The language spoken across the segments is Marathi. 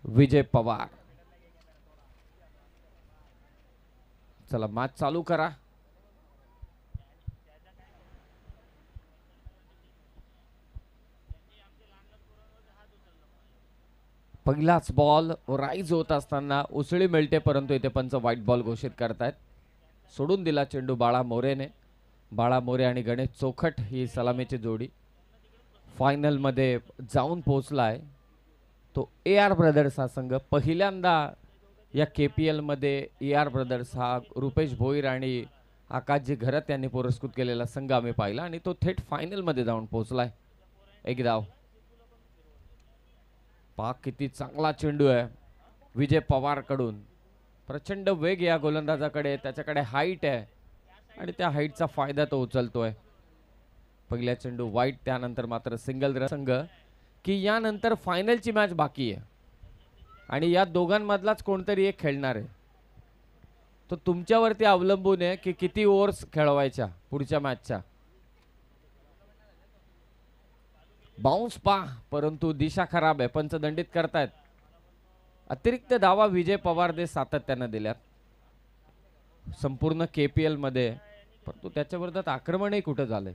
विजय पवार. चला मॅच चालू करा. पहिलाच बॉल राईज होत असताना उसळी मिळते, परंतु इथे पंच व्हाईट बॉल घोषित करतायत. सोडून दिला चेंडू बाळा मोरेने. बाळा मोरे आणि गणेश चोखट ही सलामीची जोडी फायनल मध्ये जाऊन पोहोचलाय. तो AR ब्रदर्स हा संघ पहिल्यांदा या KPL मध्ये AR ब्रदर्स हा रुपेश भोईर आणि आकाशजी घरत यांनी पुरस्कृत केलेला संघ आम्ही पाहिला आणि तो थेट फायनल मध्ये जाऊन पोहोचलाय. एक धाव. पाक किती चांगला चेंडू आहे विजय पवार कडून. प्रचंड वेग या गोलंदाजाकडे, त्याच्याकडे हाईट आहे आणि त्या हाईटचा फायदा तो उचलतोय. पहिला चेंडू वाईट, त्यानंतर मात्र सिंगल संघ की यानंतर फायनलची मॅच बाकी आहे आणि या दोघांमधलाच कोणतरी एक खेळणार आहे. तो तुमच्यावरती अवलंबून आहे की किती ओव्हर्स खेळवायच्या पुढच्या मॅचच्या. बाउन्स परंतु दिशा खराब आहे. पंच दंडित करतायत. अतिरिक्त धावा विजय पवार दे सातत्याने दिल्यात संपूर्ण KPL मध्ये, परंतु त्याच्या विरोधात आक्रमणही कुठे झालंय.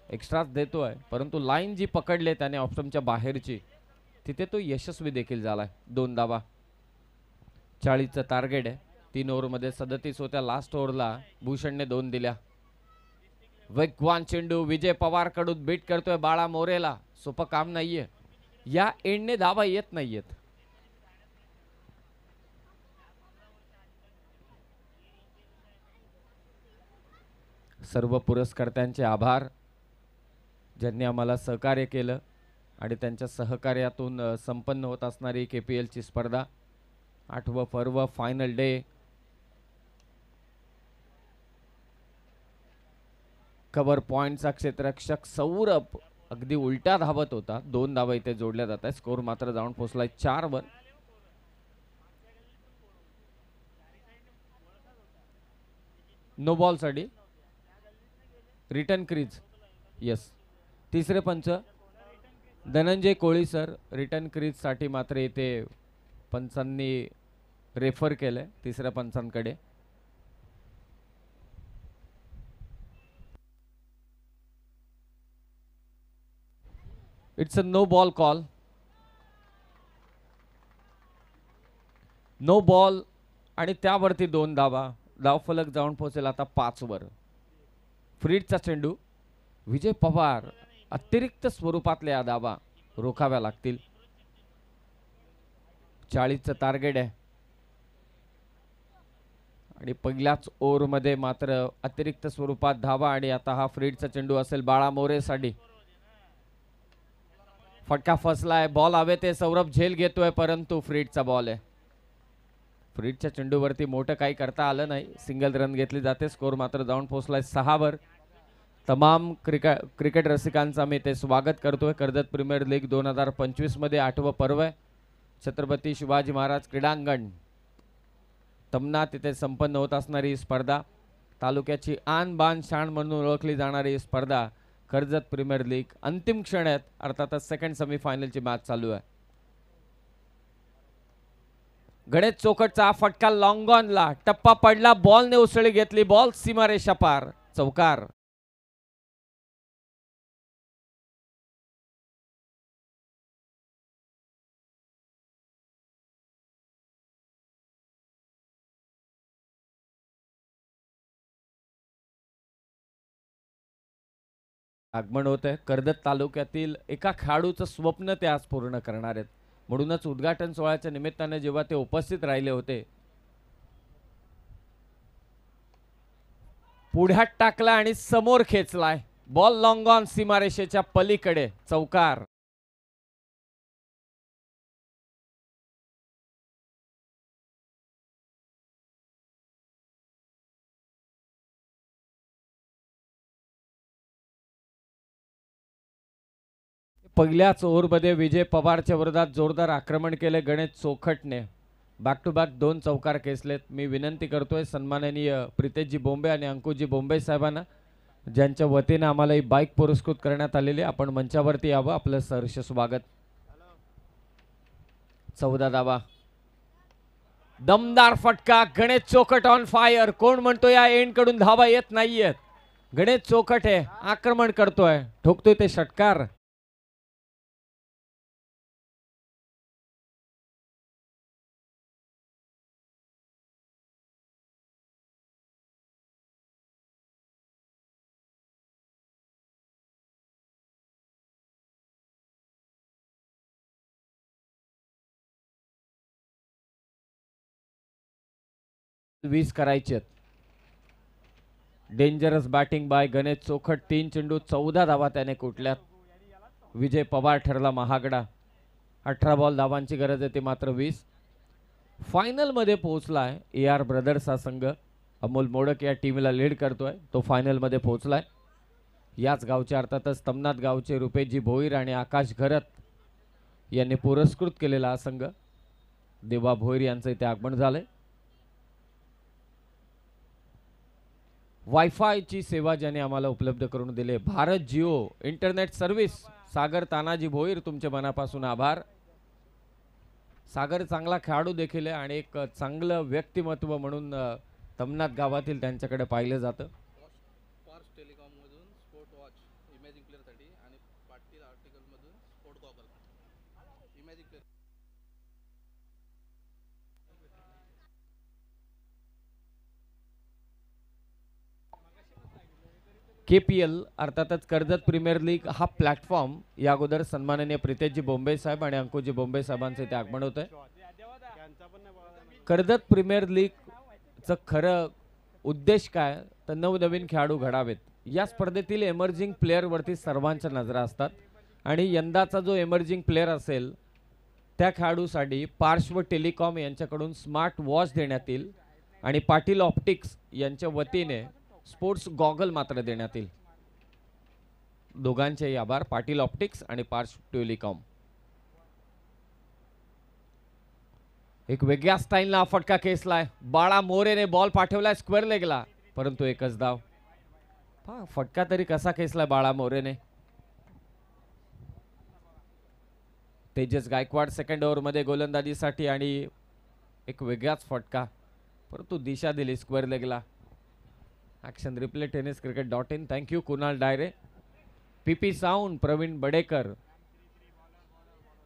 एक्स्ट्राच देतोय, परंतु लाईन जी पकडले त्याने ऑप्शनच्या बाहेरची, तिथे तो यशस्वी देखील झालाय. 2 धावा. 40चं टार्गेट आहे. 3 ओव्हरमध्ये 37 होत्या. लास्ट ओव्हरला भूषणने 2 दिल्या. वेगवान चेंडू विजय पवार कडून बीट करतोय बाळा मोरेला. सोपं काम नाहीये. या एंडने धावा येत नाहीयेत. सर्व पुरस्कर्त्यांचे आभार ज्यांनी आम्हाला सहकार्य केलं आणि त्यांच्या सहकार्यातून संपन्न होत असणारी KPL ची स्पर्धा. 8वं पर्व फायनल डे. कव्हर पॉइंटचा क्षेत्ररक्षक सौरभ अगदी उलटा धावत होता. 2 धावा इथे जोडल्या जात आहेत. स्कोर मात्र जाऊन पोहोचलाय 4 वर. नो बॉल साठी रिटर्न क्रीज. यस. तिसरे पंच Dhananjay Koli sir. Return crease साठी मात्र इथे पंचांनी रेफर केलंय तिसऱ्या पंचांकडे. It's a no ball call. No ball आणि त्यावरती 2 धावा. धावफलक जाऊन पोहोचेल आता 5 वर. फ्रीडचा चेंडू. विजय पवार अतिरिक्त स्वरूपातल्या या धावा रोखाव्या लागतील. 40चं टार्गेट आहे आणि पहिल्याच ओव्हरमध्ये मात्र अतिरिक्त स्वरूपात धावा आणि आता हा फ्रीडचा चेंडू असेल बाळा मोरेसाठी. फटका फसलाय. बॉल हवे ते सौरभ झेल घेतोय, परंतु फ्रीडचा बॉल आहे. फ्रीडच्या चेंडूवरती मोठं काही करता आलं नाही. सिंगल रन घेतली जाते. स्कोर मात्र जाऊन पोहोचलाय 6 वर. तमाम क्रिकेट रसिकांचा मी ते स्वागत करतोय. कर्जत प्रीमियर लीग 2025 मध्ये 8वं पर्व आहे. छत्रपती शिवाजी महाराज क्रीडांगण तमना तिथे संपन्न होत असणारी स्पर्धा. तालुक्याची आन बान शान म्हणून ओळखली जाणारी स्पर्धा कर्जत प्रीमियर लीग. अंतिम क्षण आहेत. अर्थातच सेकंड सेमीफायनलची मॅच चालू आहे. गणेश चोखटचा फटका लॉंग ऑनला. टप्पा पडला. बॉलने उसळी घेतली. बॉल सीमारेषा पार. चौकार. आगमन होत आहे. कर्जत तालुक्यातील एका खेळाडूचं स्वप्न ते आज पूर्ण करणार आहेत. म्हणूनच उद्घाटन सोहळ्याच्या निमित्ताने जेव्हा ते उपस्थित राहिले होते, पुढ्यात टाकला आणि समोर खेचलाय. बॉल लॉंग ऑन सीमारेषेच्या पलीकडे. चौकार. पहिल्याच ओव्हरमध्ये विजय पवारच्या विरोधात जोरदार आक्रमण केले गणेश चोखटने. बॅक टू बॅक 2 चौकार खेचलेत. मी विनंती करतोय सन्माननीय प्रितेशजी बोंबे आणि अंकुशजी बोंबे साहेबांना, ज्यांच्या वतीने आम्हाला ही बाईक पुरस्कृत करण्यात आलेली, आपण मंचावरती यावं. आपलं सहर्ष स्वागत. 14 धावा. दमदार फटका. Ganesh Chokhat on fire. कोण म्हणतो या एंड कडून धावा येत नाहीयेत. गणेश चोखट आहे, आक्रमण करतोय, ठोकतोय ते षटकार. वीस करायचे. Dangerous batting by Ganesh Chokhat. 3 चेंडू 14 धावा त्याने कुठल्यात. विजय पवार ठरला महागडा. 18 बॉल धावांची गरज आहे, ते मात्र 20. फायनल मध्ये पोहोचलाय ए आर ब्रदर्स हा संघ. अमोल मोडक या टीमला लीड करतोय. तो फायनल मध्ये पोहोचलाय. याच गावचे अर्थातच तमनाथ गावचे रुपेशजी भोईर आणि आकाश घरत यांनी पुरस्कृत केलेला हा संघ. देवा भोईर यांचं इथे आगमन झालंय. वायफायची सेवा ज्याने आम्हाला उपलब्ध करून दिले भारत जिओ इंटरनेट सर्व्हिस सागर तानाजी भोईर, तुमचे मनापासून आभार. सागर चांगला खेळाडू देखील आहे आणि एक चांगलं व्यक्तिमत्व म्हणून तमनाथ गावातील त्यांच्याकडे पाहिलं जातं. KPL अर्थातच कर्जत प्रीमियर लीग हा प्लॅटफॉर्म या अगोदर सन्माननीय प्रितेशजी बोंबे साहेब आणि अंकुशजी बोंबे साहेबांचे ते आगमन होत आहे. कर्जत प्रीमियर लीगचं खरं उद्देश काय तर नवनवीन खेळाडू घडावेत. या स्पर्धेतील एमर्जिंग प्लेअर वरती सर्वांच्या नजरा असतात आणि यंदाचा जो एमर्जिंग प्लेअर असेल त्या खेळाडूसाठी पार्श्व टेलिकॉम यांच्याकडून स्मार्ट वॉच देण्यात येईल आणि पाटील ऑप्टिक्स यांच्या वतीने स्पोर्ट्स गॉगल मात्र देण्यात येईल. दोघांचेही आभार, पाटील ऑप्टिक्स आणि पार्श्व टेलिकॉम. एक वेगळ्या स्टाईलला फटका खेचलाय. बाळा मोरेने बॉल पाठवलाय स्क्वेअर लेगला, परंतु एकच धाव. फटका तरी कसा खेचलाय बाळा मोरेने. तेजस गायकवाड सेकंड ओव्हर मध्ये गोलंदाजीसाठी आणि एक वेगळाच फटका, परंतु दिशा दिली स्क्वेअर लेगला. Action replay tenniscricket.in. Thank you Kunal Dayre. PP sound Pravin Badekar.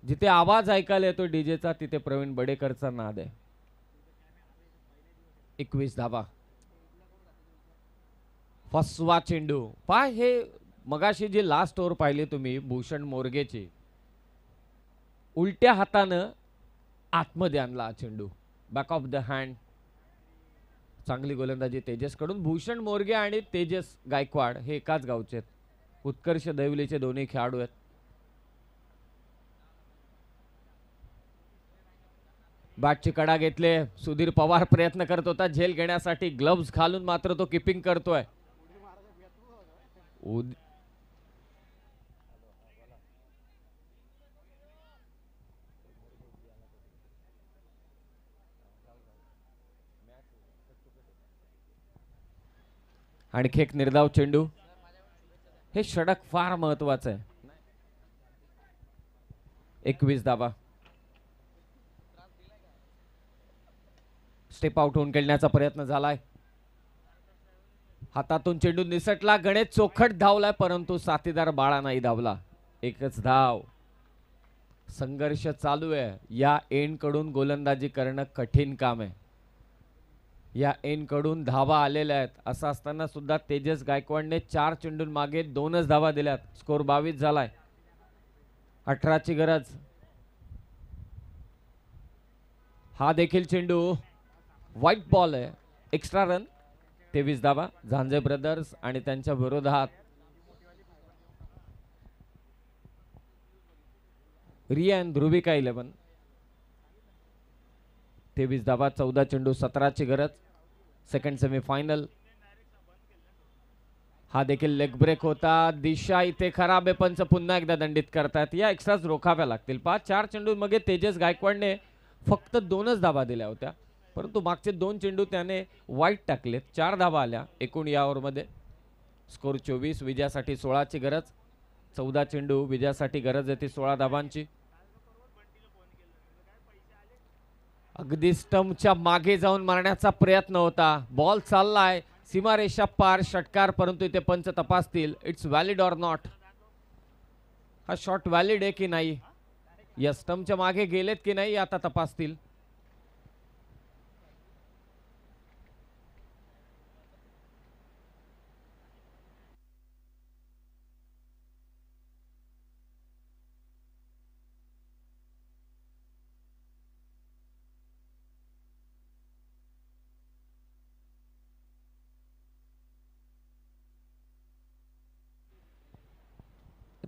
जिथे आवाज ऐकायला येतो डीजेचा तिथे प्रवीण बडेकरचा नाद आहे. 21 धावा. फसवा चेंडू. पाय हे मगाशी जी लास्ट ओव्हर पाहिली तुम्ही भूषण मोरगेची, उलट्या हातानं आतमध्ये आणला चेंडू, बॅक ऑफ द हँड. चांगली गोलंदाजी तेजस कडून. भूषण मोरगे आणि तेजस गायकवाड हे एकाच गावचे आहेत. उत्कर्ष दैवलीचे दोन्ही खेळाडू आहेत. बॅटची कडा घेतले. सुधीर पवार प्रयत्न करत होता झेल घेण्यासाठी, ग्लव्स घालून मात्र तो किपिंग करतोय. आणखी एक निर्धाव चेंडू. हे षटक फार महत्वाचं आहे. 21 धावा. स्टेप आउट होऊन खेळण्याचा प्रयत्न झालाय. हातातून चेंडू निसटला. गणेश चोखट धावलाय परंतु साथीदार बाळा नाही धावला. एकच धाव. संघर्ष चालू आहे. या एंड कडून गोलंदाजी करणं कठीण काम आहे. या एन कडून धावा आलेल्या आहेत. असं असताना सुद्धा तेजस गायकवाडने 4 चेंडून मागे 2च धावा दिल्यात. स्कोर 22 झालाय. 18 ची गरज. हा देखील चेंडू व्हाईट बॉल आहे. Extra run. 23 धावा. झांजे ब्रदर्स आणि त्यांच्या विरोधात रिया आणि ध्रुविका 11. 23 धावा. 14 चेंडू 17 ची गरज. Second semifinal. हा देखील लेग ब्रेक होता. दिशा इथे खराब आहे. पंच पुन्हा एकदा दंडित करतात. या एक्स्ट्राच रोखाव्या लागतील. 4 चेंडू मध्ये तेजस गायकवाडने फक्त 2च धावा दिल्या होत्या, परंतु मागचे 2 चेंडू त्याने वाईट टाकलेत. 4 धावा आल्या एकूण या ओव्हर मध्ये. स्कोर 24. विजयासाठी 16 ची गरज. 14 चेंडू विजयासाठी गरज आहे ती 16 धावांची. अगदी स्टंपच्या मागे जाऊन मारण्याचा प्रयत्न होता. बॉल चाललाय सीमारेषा पार, षटकार, परंतु इथे पंच तपासतील इट्स व्हॅलिड ऑर नॉट. हा शॉट व्हॅलिड आहे की नाही, या स्टंपच्या मागे गेलेत की नाही आता तपासतील.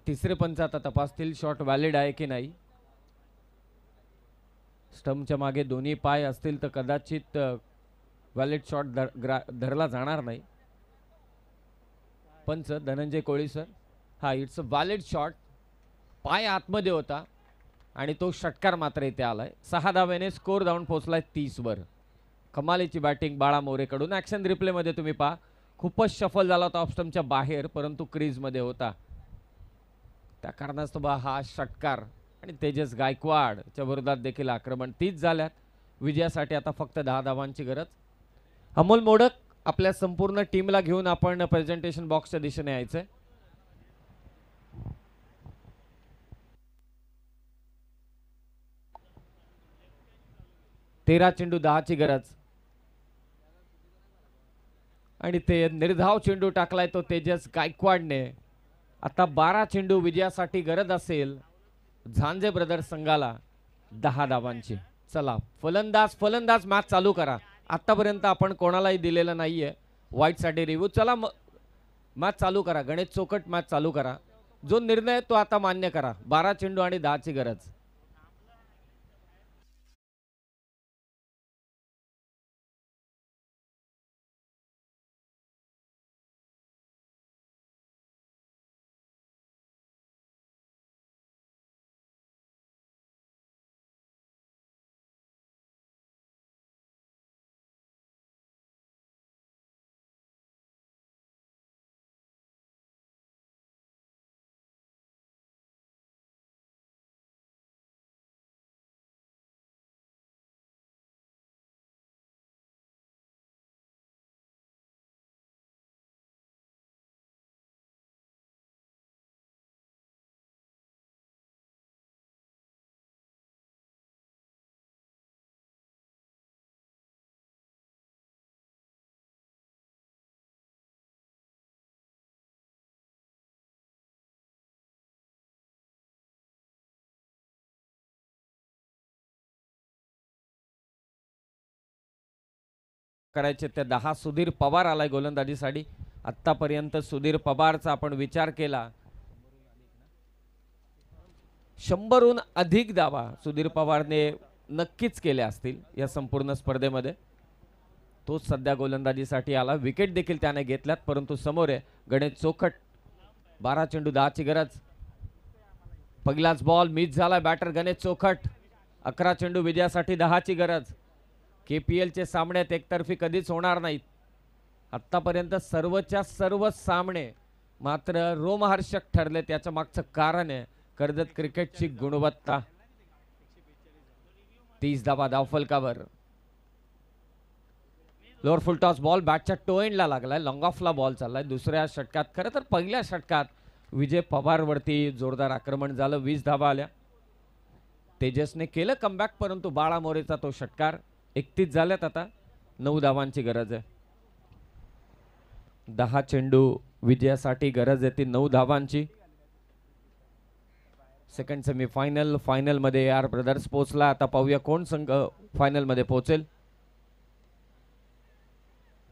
तिसरे पंच आता तपासतील शॉट व्हॅलिड आहे की नाही. स्टंपच्या मागे दोन्ही पाय असतील तर कदाचित व्हॅलिड शॉट धरला जाणार नाही. पंच धनंजय कोळी सर, हा इट्स अ व्हॅलिड शॉट. पाय आतमध्ये होता आणि तो षटकार मात्र इथे आलाय. 6 धावेने स्कोर धावून पोहोचलाय 30 वर. कमालीची बॅटिंग बाळा मोरेकडून. ऍक्शन रिप्ले मध्ये तुम्ही पहा, खूपच शफल झाला होता ऑफ स्टंपच्या बाहेर, परंतु क्रीज मध्ये होता. त्या कारणास्तव हा षटकार. आणि तेजस गायकवाडच्या विरोधात देखील आक्रमण. 30 झाल्यात. विजयासाठी आता फक्त 10 धावांची गरज. अमोल मोडक आपल्या संपूर्ण टीमला घेऊन आपण प्रेझेंटेशन बॉक्सच्या दिशेने यायचंय. तेरा चेंडू 10ची गरज. आणि ते निर्धाव चेंडू टाकलाय तो तेजस गायकवाडने. आता 12 चेंडू विजयासाठी गरज असेल झांजे ब्रदर्स संघाला 10 धावांची. चला फलंदाज मॅच चालू करा. आतापर्यंत आपण कोणालाही दिलेलं नाहीये वाईट साठी रिव्ह्यू. चला मॅच चालू करा. गणेश चोकट मॅच चालू करा. जो निर्णय तो आता मान्य करा. 12 चेंडू आणि 10ची गरज. करायचे ते 10. सुधीर पवार आलाय गोलंदाजीसाठी. आतापर्यंत सुधीर पवारचा आपण विचार केला 100हून अधिक धावा सुधीर पवारने नक्कीच केल्या असतील या संपूर्ण स्पर्धेमध्ये. तोच सध्या गोलंदाजीसाठी आला. विकेट देखील त्याने घेतल्यात, परंतु समोर आहे गणेश चोखट. 12 चेंडू 10ची गरज. पहिलाच बॉल मिस झाला बॅटर गणेश चोखट. 11 चेंडू विजयासाठी 10ची गरज. केपीएलचे सामन्यात एकतर्फी कधीच होणार नाहीत. आतापर्यंत सर्वच्या सर्व सामने मात्र रोमहर्षक ठरले. त्याच्या मागचं कारण आहे कर्जत क्रिकेटची गुणवत्ता. 30 धावा धावफलकावर. लोअर फुल टॉस बॉल बॅटच्या टो एंडला लागलाय. लॉंग ऑफला बॉल चाललाय. दुसऱ्या षटकात, खरं तर पहिल्या षटकात विजय पवार वरती जोरदार आक्रमण झालं. 20 धावा आल्या. तेजसने केलं कमबॅक, परंतु बाळा मोरेचा तो षटकार. 31 झाल्यात. आता 9 धावांची गरज आहे. 10 चेंडू विजयासाठी गरज आहे ती 9 धावांची. सेकंड सेमीफायनल, फायनल मध्ये AR ब्रदर्स पोहोचला. आता पाहूया कोण संघ फायनल मध्ये पोहोचेल.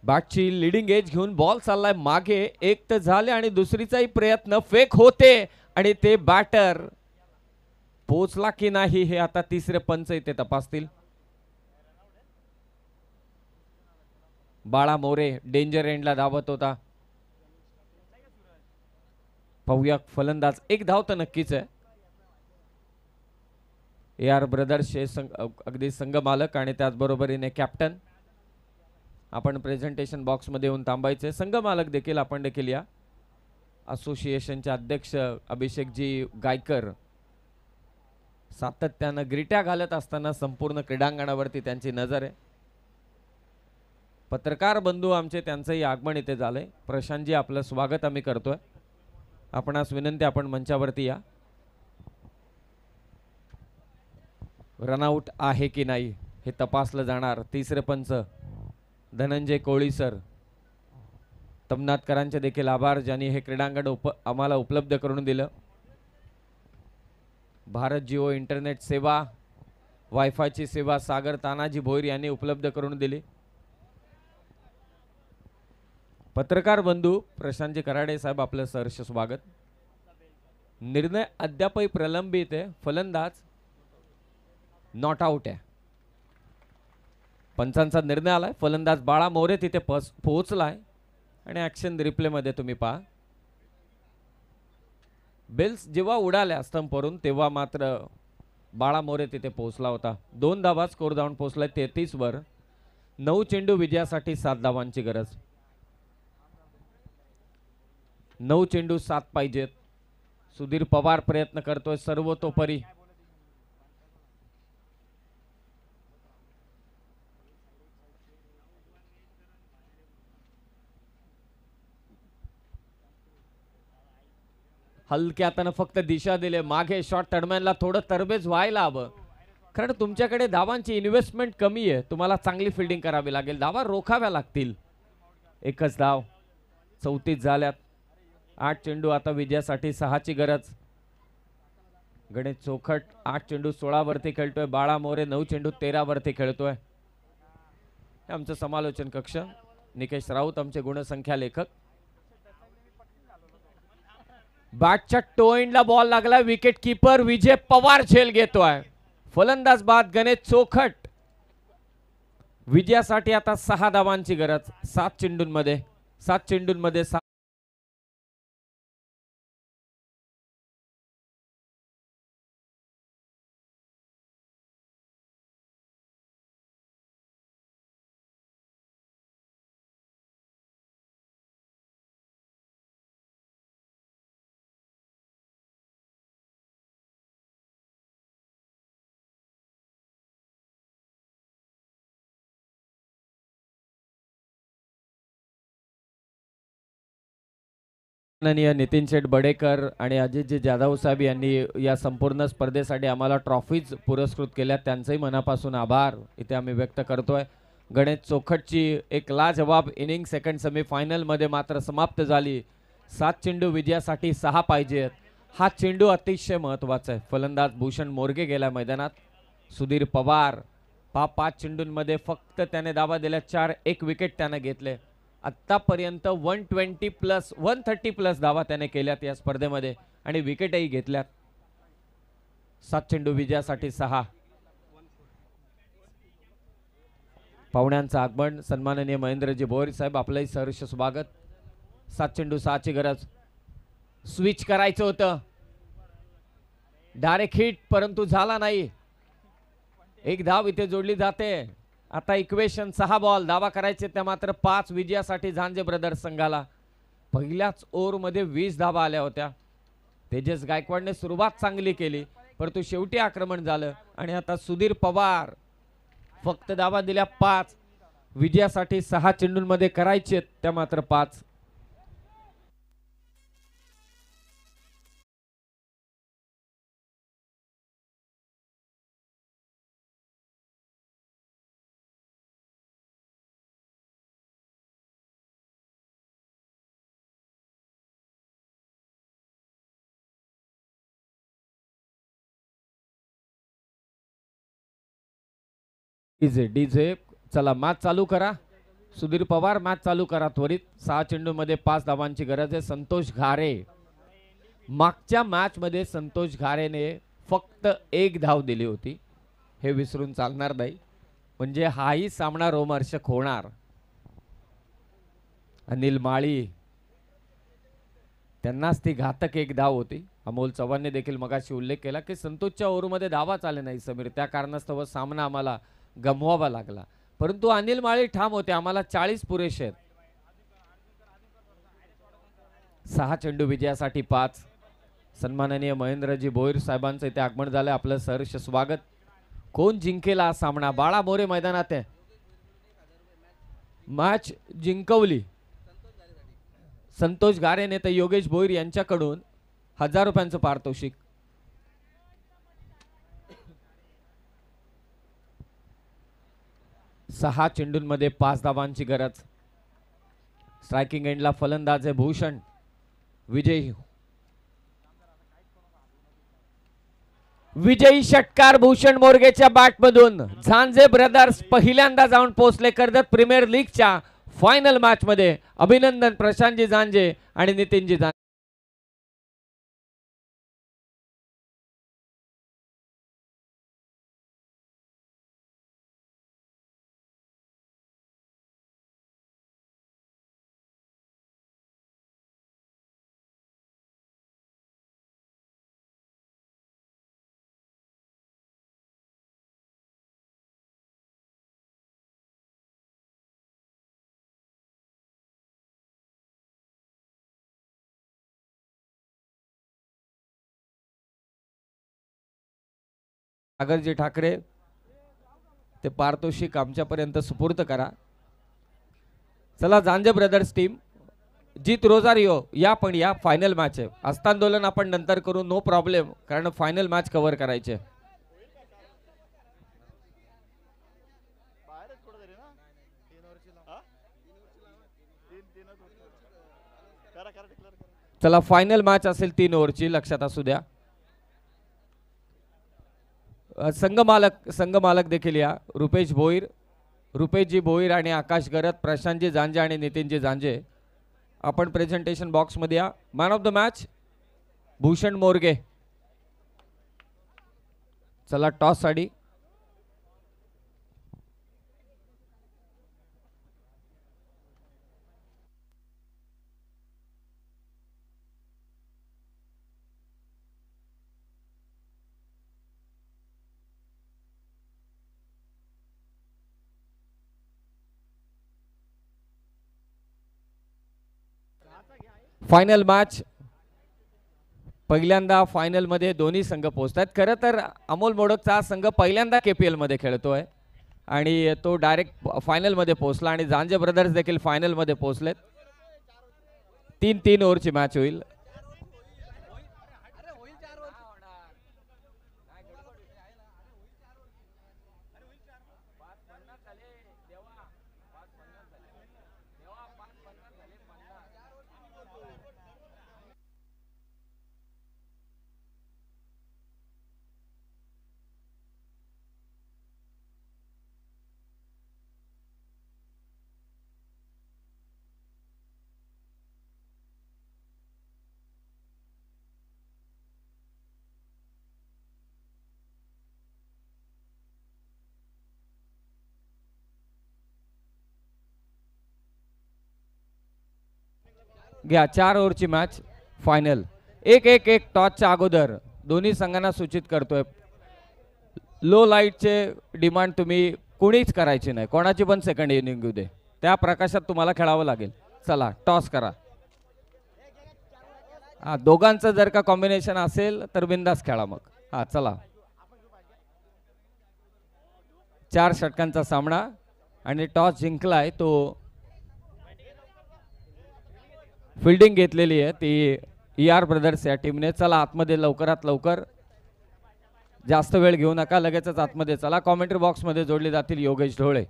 बॅटची लिडिंग एज घेऊन बॉल चाललाय मागे. एक तर झाले आणि दुसरीचाही प्रयत्न फेक होते आणि ते बॅटर पोहोचला की नाही हे आता तिसरे पंच इथे तपासतील. बाळा मोरे डेंजर एंडला धावत होता. पाहूया फलंदाज. एक धाव तर नक्कीच आहे. AR ब्रदर्सचे अगदी संघ मालक आणि त्याचबरोबरीने कॅप्टन. आपण प्रेझेंटेशन बॉक्स मध्ये येऊन थांबायचे. संघ मालक देखील आपण देखील या. असोसिएशनचे अध्यक्ष अभिषेकजी गायकर, सातत्यानं ग्रिट्या घालत असताना संपूर्ण क्रीडांगणावरती त्यांची नजर आहे. पत्रकार बंधू आमचे त्यांचंही आगमन इथे झालंय. प्रशांतजी आपलं स्वागत आम्ही करतोय. आपणास विनंती आपण मंचावरती या. रनआउट आहे की नाही हे तपासलं जाणार. तिसरे पंच धनंजय कोळी सर, तमनाथकरांचे देखील आभार ज्यांनी हे क्रीडांगण आम्हाला उपलब्ध करून दिलं. भारत जिओ इंटरनेट सेवा, वायफायची सेवा सागर तानाजी भोईर यांनी उपलब्ध करून दिली. पत्रकार बंधू प्रशांतजी कराडे साहेब आपलं सहर्ष स्वागत. निर्णय अद्यापही प्रलंबित आहे. फलंदाज नॉट आउट आहे. पंचांचा निर्णय आलाय. फलंदाज बाळा मोरे तिथे पोहोचलाय आणि ऍक्शन रिप्ले मध्ये तुम्ही पहा. बेल्स जेव्हा उडाल्या स्टंपवरून तेव्हा मात्र बाळा मोरे तिथे पोहोचला होता. 2 धावा स्कोर जाऊन पोहोचलाय 33 वर. 9 चेंडू विजयासाठी 7 धावांची गरज. 9 चेंडू 7 पाहिजेत. सुधीर पवार प्रयत्न करतोय सर्वतोपरी. हलक्या हातानं फक्त दिशा दिले. मागे शॉट तडमॅनला थोडं तरबेज व्हायला हवं, कारण तुमच्याकडे धावांची इन्व्हेस्टमेंट कमी आहे. तुम्हाला चांगली फिल्डिंग करावी लागेल. धावा रोखाव्या लागतील. एकच धाव. 34 झाल्यात. 8 चेंडू आता विजयासाठी 6 ची गरज. गणेश चोखट 8 चेंडू 16 वरती खेळतोय. बाळा मोरे 9 चेंडू 13 वरती खेळतोय. आमचं समालोचन कक्ष. निकेश राऊत आमचे गुणसंख्या लेखक. बॅटच्या टो एंडला बॉल लागला. विकेट कीपर विजय पवार झेल घेतोय. फलंदाज बाद गणेश चोखट. विजयासाठी आता 6 धावांची गरज. 7 चेंडूंमध्ये 7. नितीन शेठ बडेकर आणि अजितजी जाधव साहेब यांनी या संपूर्ण स्पर्धेसाठी आम्हाला ट्रॉफीज पुरस्कृत केल्या. त्यांचंही मनापासून आभार इथे आम्ही व्यक्त करतोय. गणेश चोखटची एक लाजवाब इनिंग सेकंड सेमीफायनल मध्ये मात्र समाप्त झाली. 7 चेंडू विजयासाठी 6 पाहिजेत. हा चेंडू अतिशय महत्वाचा आहे. फलंदाज भूषण मोरगे गेला मैदानात. सुधीर पवार 5 चेंडूंमध्ये फक्त त्याने धावा दिल्या 4. 1 विकेट त्याने घेतले. आतापर्यंत 130 प्लस धावा त्याने केल्यात या स्पर्धेमध्ये आणि विकेटही घेतल्यात. 7 चेंडू विजयासाठी 6. पाहुण्यांचं आगमन. सन्माननीय महेंद्रजी भोईर साहेब आपलंही सहर्ष स्वागत. 7 चेंडू 6 ची गरज. स्विच करायचं होतं. डायरेक्ट हिट परंतु झाला नाही. 1 धाव इथे जोडली जाते. आता इक्वेशन 6 बॉल. धावा करायचे त्या मात्र 5 विजयासाठी झांजे ब्रदर्स संघाला. पहिल्याच ओव्हर मध्ये 20 धावा आल्या होत्या. तेजस गायकवाडने सुरुवात चांगली केली परंतु शेवटी आक्रमण झालं आणि आता सुधीर पवार फक्त धावा दिल्या 5. विजयासाठी 6 चेंडूंमध्ये करायचे त्या मात्र 5. डीजे चला मॅच चालू करा. सुधीर पवार मॅच चालू करा त्वरित. 6 चेंडूमध्ये 5 धावांची गरज आहे. संतोष घारे. मागच्या मॅच मध्ये संतोष घारेने फक्त 1 धाव दिली होती. हे विसरून चालणार नाही. म्हणजे हाही सामना रोमहर्षक होणार. अनिल माळी त्यांनाच ती घातक 1 धाव होती. अमोल चव्हाणने देखील मगाशी उल्लेख केला की संतोषच्या ओव्हरमध्ये धावाच आले नाही समीर, त्या कारणास्तव सामना आम्हाला गमवावा लागला. परंतु अनिल माळी ठाम होते आम्हाला 40 पुरेसे आहेत. 6 चेंडू विजयासाठी 5. सन्माननीय महेंद्रजी भोईर साहेबांचं इथे आगमन झालं. आपलं सहर्ष स्वागत. कोण जिंकेल हा सामना? बाळा मोरे मैदानात आहे. मॅच जिंकवली संतोष गारेने तर योगेश भोईर यांच्याकडून 1000 रुपयांचं पारितोषिक. सहा चेंडूंमध्ये 5 धावांची गरज. स्ट्रायकिंग एंडला फलंदाज आहे भूषण. विजयी षटकार भूषण मोरगेच्या बॅटमधून. झांजे ब्रदर्स पहिल्यांदा जाऊन पोहोचले कर्जत प्रीमियर लीगच्या फायनल मॅच मध्ये. अभिनंदन प्रशांतजी झांजे आणि नितीनजी झांजे. सागरजी ठाकरे ते पारितोषिक आमच्यापर्यंत सुपूर्द करा. चला झांजे ब्रदर्स टीम जीत रोजारियो या पण या फायनल मॅच आहे. हस्तांदोलन आपण नंतर करू, नो प्रॉब्लेम, कारण फायनल मॅच कव्हर करायचे. चला फायनल मॅच असेल 3 ओव्हरची, लक्षात असू द्या. संघमालक देखील या. रुपेशजी भोईर आणि आकाश गरत, प्रशांतजी झांजे आणि नितीनजी झांजे. आपण प्रेझेंटेशन बॉक्स मध्ये या. Man of the match Bhushan Morge. चला टॉस साठी फायनल मॅच. पहिल्यांदा फायनल मध्ये दोन्ही संघ पोहोचतात. खरं तर अमोल मोडकचा संघ पहिल्यांदा KPL मध्ये खेळतोय आणि तो डायरेक्ट फायनल मध्ये पोहोचला आणि झांजे ब्रदर्स देखील फायनल मध्ये पोहोचलेत. 3 ओव्हरची मॅच होईल. घ्या 4 ओव्हरची मॅच फायनल. 1-1 टॉसच्या अगोदर दोन्ही संघांना सूचित करतोय, लो लाईटचे डिमांड तुम्ही कुणीच करायची नाही. कोणाची पण सेकंड इनिंग घेऊ दे, त्या प्रकाशात तुम्हाला खेळावं लागेल. चला टॉस करा. हा दोघांचं जर का कॉम्बिनेशन असेल तर बिंदास खेळा मग. हा चला 4 षटकांचा सामना आणि टॉस जिंकलाय तो. फिल्डिंग घेतलेली आहे ती ER ब्रदर्स या टीमने. चला आतमध्ये लवकरात लवकर, जास्त वेळ घेऊ नका, लगेचच आतमध्ये चला. कॉमेंट्री बॉक्स मध्ये जोडले जातील योगेश ढोळे.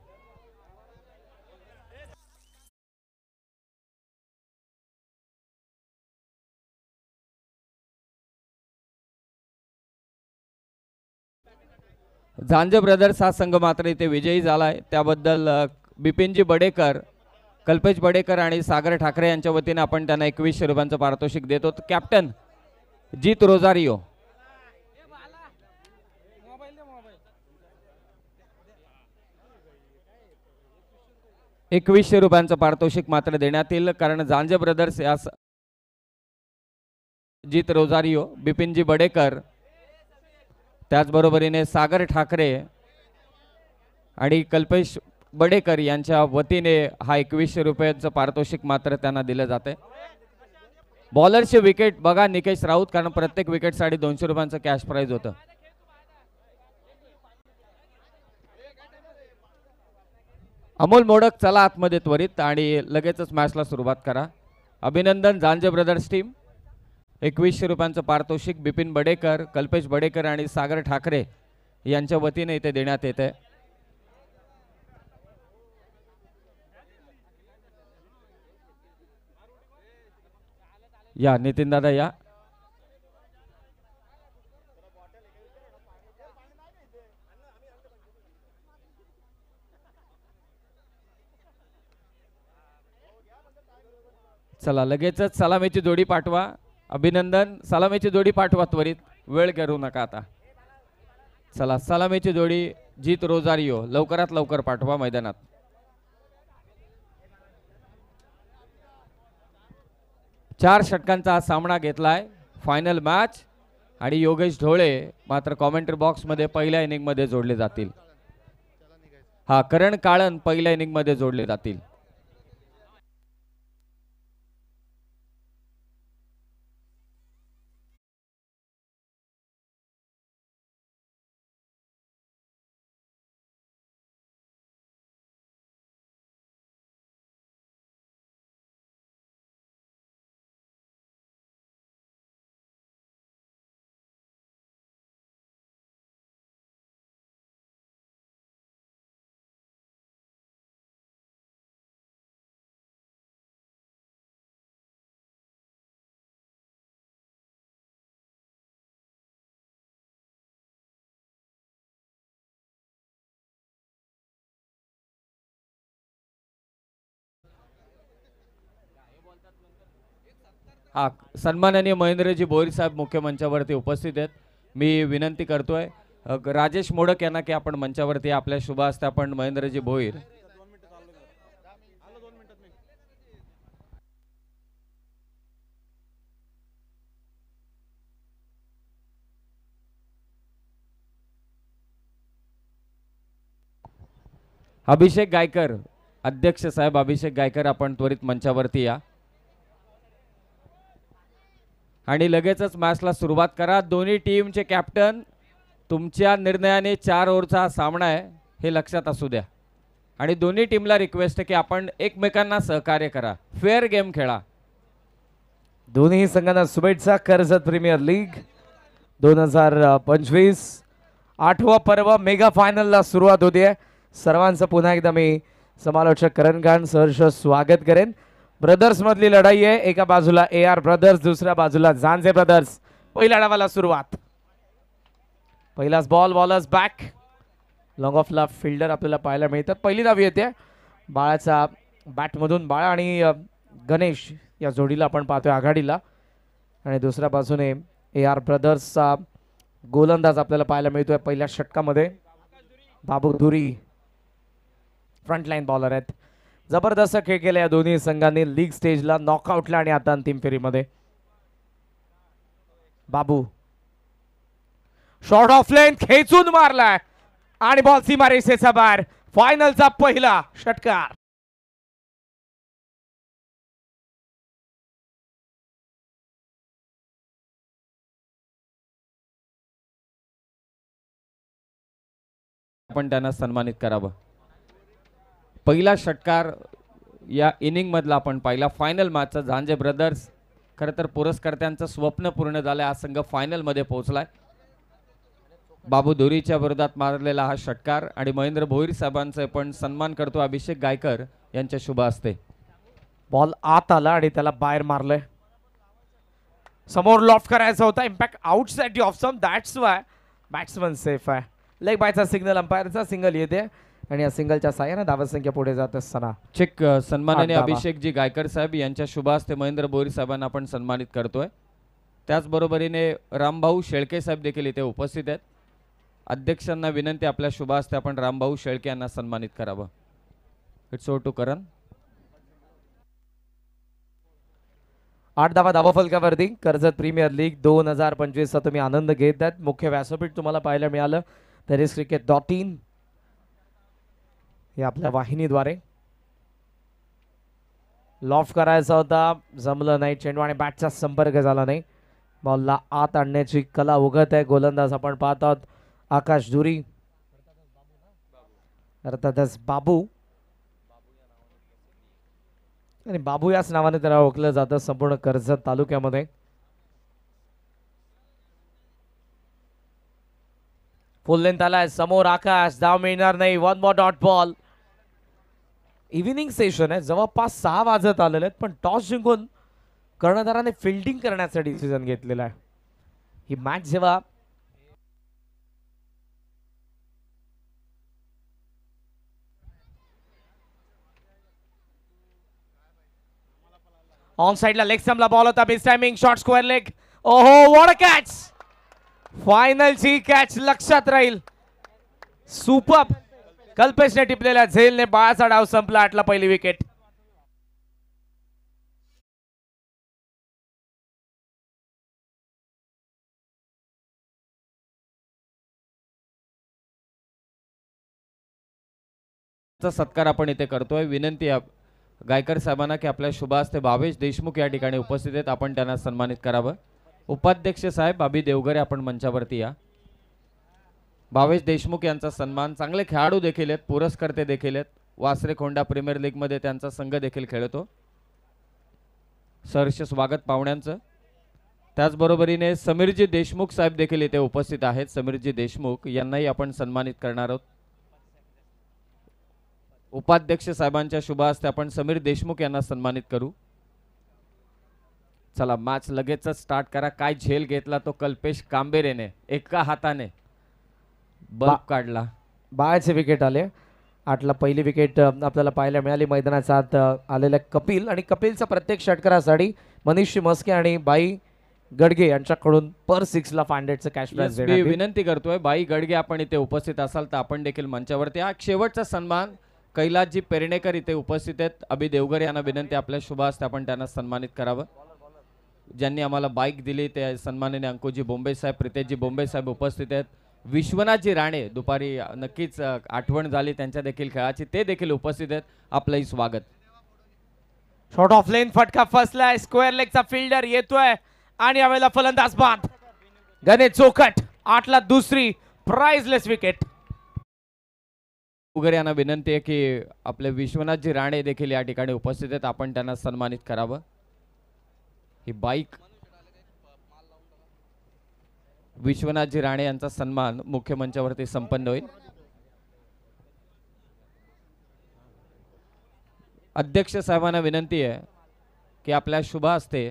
झांजे ब्रदर्स हा संघ मात्र इथे विजयी झालाय, त्याबद्दल बिपिनजी बडेकर, कल्पेश बडेकर आणि सागर ठाकरे यांच्या वतीने आपण त्यांना 2100 रुपयांचं पारितोषिक देतो. कॅप्टन जीत रोजारियो. ₹2100 पारितोषिक मात्र देण्यात येईल, कारण झांजे ब्रदर्स या जीत रोजारियो, बिपिनजी बडेकर, त्याचबरोबरीने सागर ठाकरे आणि कल्पेश बडेकर यांच्या वतीने हा ₹2100 पारितोषिक मात्र त्यांना दिलं जाते. बॉलरचे विकेट बघा निकेश राऊत, कारण प्रत्येक विकेटसाठी 200 रुपयांचं कॅश प्राइज होतं. अमोल मोडक चला आतमध्ये त्वरित आणि लगेचच मॅचला सुरुवात करा. अभिनंदन झांजे ब्रदर्स टीम. 2100 रुपयांचं पारितोषिक बिपिन बडेकर, कल्पेश बडेकर आणि सागर ठाकरे यांच्या वतीने इथे देण्यात येते. या नितीन दादा या. चला लगेचच सलामीची जोडी पाठवा. अभिनंदन सलामीची जोडी पाठवा त्वरित, वेळ करू नका आता. चला सलामीची जोडी जीत रोजारियो लवकरात लवकर पाठवा मैदानात. चार षटकांचा हा सामना घेतलाय, फायनल मॅच. आणि योगेश ढोळे मात्र कॉमेंट्री बॉक्स मध्ये पहिल्या इनिंग मध्ये जोडले जातील. हा करण काळन पहिल्या इनिंग मध्ये जोडले जातील. हा सन्माननीय महेंद्रजी भोईर साहेब मुख्य मंचावरती उपस्थित आहेत. मी विनंती करतोय राजेश मोडक यांना की आपण मंचावरती आपल्या शुभ हस्ते आपण महेंद्रजी भोईर. अभिषेक गायकर, अध्यक्ष साहेब अभिषेक गायकर, आपण त्वरित मंचावरती या आणि लगेचच मॅचला सुरुवात करा. दोन्ही टीमचे कॅप्टन, तुमच्या निर्णयाने 4 ओव्हरचा सामना आहे हे लक्षात असू द्या. आणि दोन्ही टीमला रिक्वेस्ट आहे की आपण एकमेकांना सहकार्य करा, फेअर गेम खेळा. दोन्ही संघांना शुभेच्छा. कर्जत प्रीमियर लीग 2025 8वा पर्व मेगा फायनलला सुरुवात होते. सर्वांचं पुन्हा एकदा मी समालोचक करण खान सहर्ष स्वागत करेन. ब्रदर्स मधली लढाई आहे. एका बाजूला AR ब्रदर्स, दुसऱ्या बाजूला झांजे ब्रदर्स. पहिल्या डावाला सुरुवात. पहिलाच बॉल, बॉलर्स बॅक. लॉंग ऑफला फिल्डर आपल्याला पाहायला मिळतात. पहिली धाव येते बाळाचा बॅटमधून. बाळा आणि गणेश या जोडीला आपण पाहतोय आघाडीला. आणि दुसऱ्या बाजूने AR ब्रदर्सचा गोलंदाज आपल्याला पाहायला मिळतोय पहिल्या षटकामध्ये. बाबू धुरी फ्रंट लाईन बॉलर आहेत. जबरदस्त खेळ केला या दोन्ही संघांनी लीग स्टेजला, नॉकआउटला आणि आता अंतिम फेरीमध्ये. बाबू शॉर्ट ऑफ लेंथ खेचून मारलाय आणि बॉल सीमारेषेच्या बाहेर. फायनलचा पहिला षटकार. आपण त्यांना सन्मानित करावं. पहिला षटकार या इनिंग मधला आपण पाहिला फायनल मॅचचा. झांजे ब्रदर्स खरं तर पुरस्कर्त्यांचं स्वप्न पूर्ण झालं. हा संघ फायनल मध्ये पोहोचलाय. बाबू धुरीच्या विरोधात मारलेला हा षटकार आणि महेंद्र भोईर साहेबांचा पण सन्मान करतो अभिषेक गायकर यांच्या शुभ हस्ते. बॉल आत आला आणि त्याला बाहेर मारलंय. समोर लॉफ्ट करायचा होता. Impact outside off some, that's why batsman safe आहे. लेग बायचा सिग्नल, अंपायरचा सिंगल येते आणि या सिंगलच्या साह्याने धावसंख्या पुढे जात असताना चेक सन्माननीय अभिषेक जी गायकर साहेब यांच्या शुभ हस्ते महेंद्र भोईर साहेबांना आपण सन्मानित करतोय. त्याचबरोबरीने रामभाऊ शेळके साहेब देखील इथे उपस्थित आहेत. अध्यक्षांना विनंती आपल्या शुभ हस्ते आपण रामभाऊ शेळके यांना सन्मानित करावं. इट्स ओव्हर टू करण. 8 धावा धावफलकावरती. कर्जत प्रीमियर लीग 2025 चा तुम्ही आनंद घेत आहेत. मुख्य व्यासपीठ तुम्हाला पाहायला मिळालं theriscricket.in हे आपल्या वाहिनीद्वारे. लॉफ्ट करायचा होता, जमलं नाही. चेंडू आणि बॅटचा संपर्क झाला नाही. बॉलला आत आणण्याची कला उगत आहे. गोलंदाज आपण पाहत आहोत आकाश धुरी, अर्थातच बाबू, आणि बाबू याच नावाने त्याला ओळखलं जातं संपूर्ण कर्जत तालुक्यामध्ये. फुल लेंथ आलाय समोर आकाश, धाव मिळणार नाही. One more dot ball. Evening session आहे, जवळपास 6 वाजत आलेले आहेत, पण टॉस जिंकून कर्णधाराने फिल्डिंग करण्याचा डिसिजन घेतलेला आहे. ही मॅच जेव्हा ऑन साइडला लेग स्टंपला बॉल होता. Miss timing, short square leg. ओहो, व्हॉट अ कॅच. फायनलची कॅच लक्षात राहील. सुपर. कल्पेशने टिपलेल्या झेलने बाळाचा डाव संपला. 8 ला पहिली विकेट. सत्कार आपण इथे करतोय. विनंती आहे गायकर साहेबांना की आपल्या शुभ हस्ते भावेश देशमुख या ठिकाणी उपस्थित आहेत, आपण त्यांना सन्मानित करावं. उपाध्यक्ष साहेब बाबी देवगरे आपण मंचावरती या. भावेश देशमुख यांचा सन्मान. चांगले खेळाडू देखील आहेत, पुरस्कर्ते देखील आहेत. वासरे खोंडा प्रीमियर लीग मध्ये त्यांचा संघ देखील खेळतो. सहर्ष स्वागत पाहुण्यांचं. त्याचबरोबरीने समीरजी देशमुख साहेब देखील इथे उपस्थित आहेत. समीरजी देशमुख यांनाही आपण सन्मानित करणार आहोत. उपाध्यक्ष साहेबांच्या शुभ हस्ते आपण समीर देशमुख यांना सन्मानित करू. चला मॅच लगेचच स्टार्ट करा. काय झेल घेतला तो कल्पेश कांबेरेने, एका हाताने बल्ब काढला. बाळाचे विकेट आले. 8 ला पहिली विकेट आपल्याला पाहायला मिळाली. मैदानाच्या आत आलेल्या कपिल, आणि कपिलचा प्रत्येक षटकारासाठी मनीष मस्के आणि बाई गडगे यांच्याकडून पर 6 ला 500चं कॅश प्राइज मी विनंती करतोय बाई गडगे आपण इथे उपस्थित असाल तर आपण देखील मंचावरती. हा शेवटचा सन्मान. कैलासजी पेरणेकर इथे उपस्थित आहेत. अभि देवगर यांना विनंती आपल्या शुभ हस्ते आपण त्यांना सन्मानित करावं. ज्यांनी आम्हाला बाईक दिली ते सन्माननीय अंकुजी बोंबे साहेब, प्रितेशजी बोंबे साहेब उपस्थित आहेत. विश्वनाथजी राणे दुपारी नक्कीच आठवण झाली त्यांच्या देखील खेळाची, ते देखील उपस्थित आहेत. आपलंही स्वागत. शॉर्ट ऑफ लेन, फटका फसलाय. स्क्वेअर लेगचा फिल्डर येतोय आणि यावेळेला फलंदाज बाद. गणेश चोखट. 8 ला दुसरी प्राइजलेस विकेट. उगरे यांना विनंती आहे की आपले विश्वनाथजी राणे देखील या ठिकाणी उपस्थित आहेत, आपण त्यांना सन्मानित करावं. ही बाईक विश्वनाथजी राणे यांचा सन्मान मुख्य मंचावरती संपन्न होईल. अध्यक्ष साहेबांना विनंती आहे की आपल्या शुभ हस्ते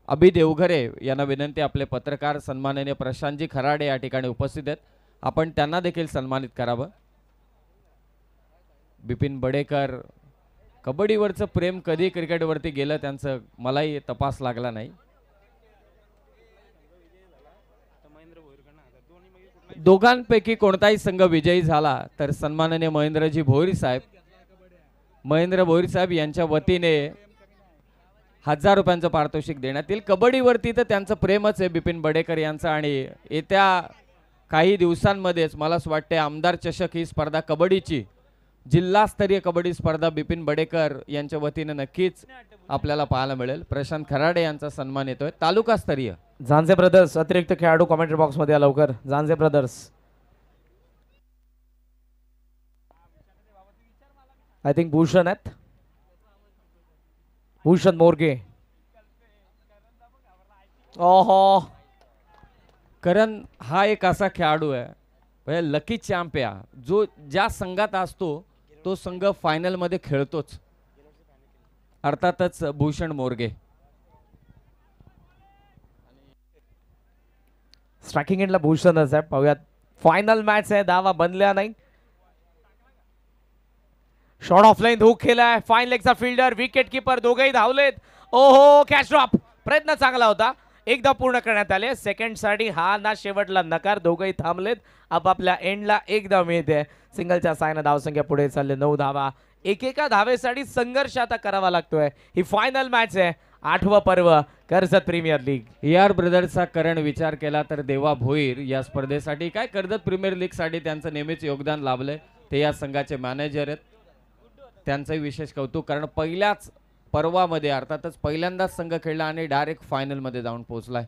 अभि देवघरे यांना विनंती, आपले पत्रकार सन्माननीय प्रशांतजी खराडे या ठिकाणी उपस्थित आहेत, आपण त्यांना देखील सन्मानित करावं. बिपिन बडेकर, कबड्डीवरचं प्रेम कधी क्रिकेटवरती गेलं त्यांचं मलाही तपास लागला नाही. दोघांपैकी कोणताही संघ विजयी झाला तर सन्माननीय महेंद्रजी भोईर साहेब, महेंद्र भोईर साहेब यांच्या वतीने 1000 रुपयांचं पारितोषिक देण्यात येईल. कबड्डीवरती तर त्यांचं प्रेमच आहे बिपिन बडेकर यांचं, आणि येत्या काही दिवसांमध्येच मला असं वाटते आमदार चषक ही स्पर्धा, कबड्डीची जिल्हास्तरीय कबड्डी स्पर्धा बिपिन बडेकर यांच्या वतीने नक्कीच आपल्याला पाहायला मिळेल. प्रशांत खराडे यांचा सन्मान येतोय. तालुकास्तरीय जानजे ब्रदर्स अतिरिक्त खेळाडू कमेंट्री बॉक्स मध्ये या लवकर. जानजे ब्रदर्स, आय थिंक भूषण आहेत, भूषण मोरगे. ओहो, करण हा एक असा खेळाडू आहे म्हणजे लकी चॅम्पिया, जो ज्या संघात असतो तो संघ फायनल मध्ये खेळतोच. अर्थातच भूषण मोरगे. स्ट्रायकिंग एंडला भूषणच आहे. पाहूयात, फायनल मॅच आहे, दावा बनल्या नाही. शॉर्ट ऑफ लाईन हुक केलाय. फाईन लेगचा फिल्डर, विकेट किपर दोघेही धावलेत. ओहो, कॅच ड्रॉप. प्रयत्न चांगला होता, एकदा पूर्ण करण्यात आले. सेकंड साठी हा ना शेवटला नकार. दोघेही थांबलेत. आपापल्या एंडला एक धाव मिळते. सिंगलच्या सायना धावसंख्या पुढे चालले 9 धावा. एकेका धावेसाठी संघर्ष आता करावा लागतोय. ही फायनल मॅच आहे, 8वं पर्व कर्जत प्रीमियर लीग. AR ब्रदर्सचा करण विचार केला तर देवा भोईर या स्पर्धेसाठी काय कर्जत प्रीमियर लीग साठी त्यांचं नेहमीच योगदान लाभलंय. ते या संघाचे मॅनेजर आहेत. त्यांचंही विशेष कौतुक, कारण पहिल्याच पर्वामध्ये अर्थातच पहिल्यांदाच संघ खेळला आणि डायरेक्ट फायनल मध्ये जाऊन पोहोचलाय.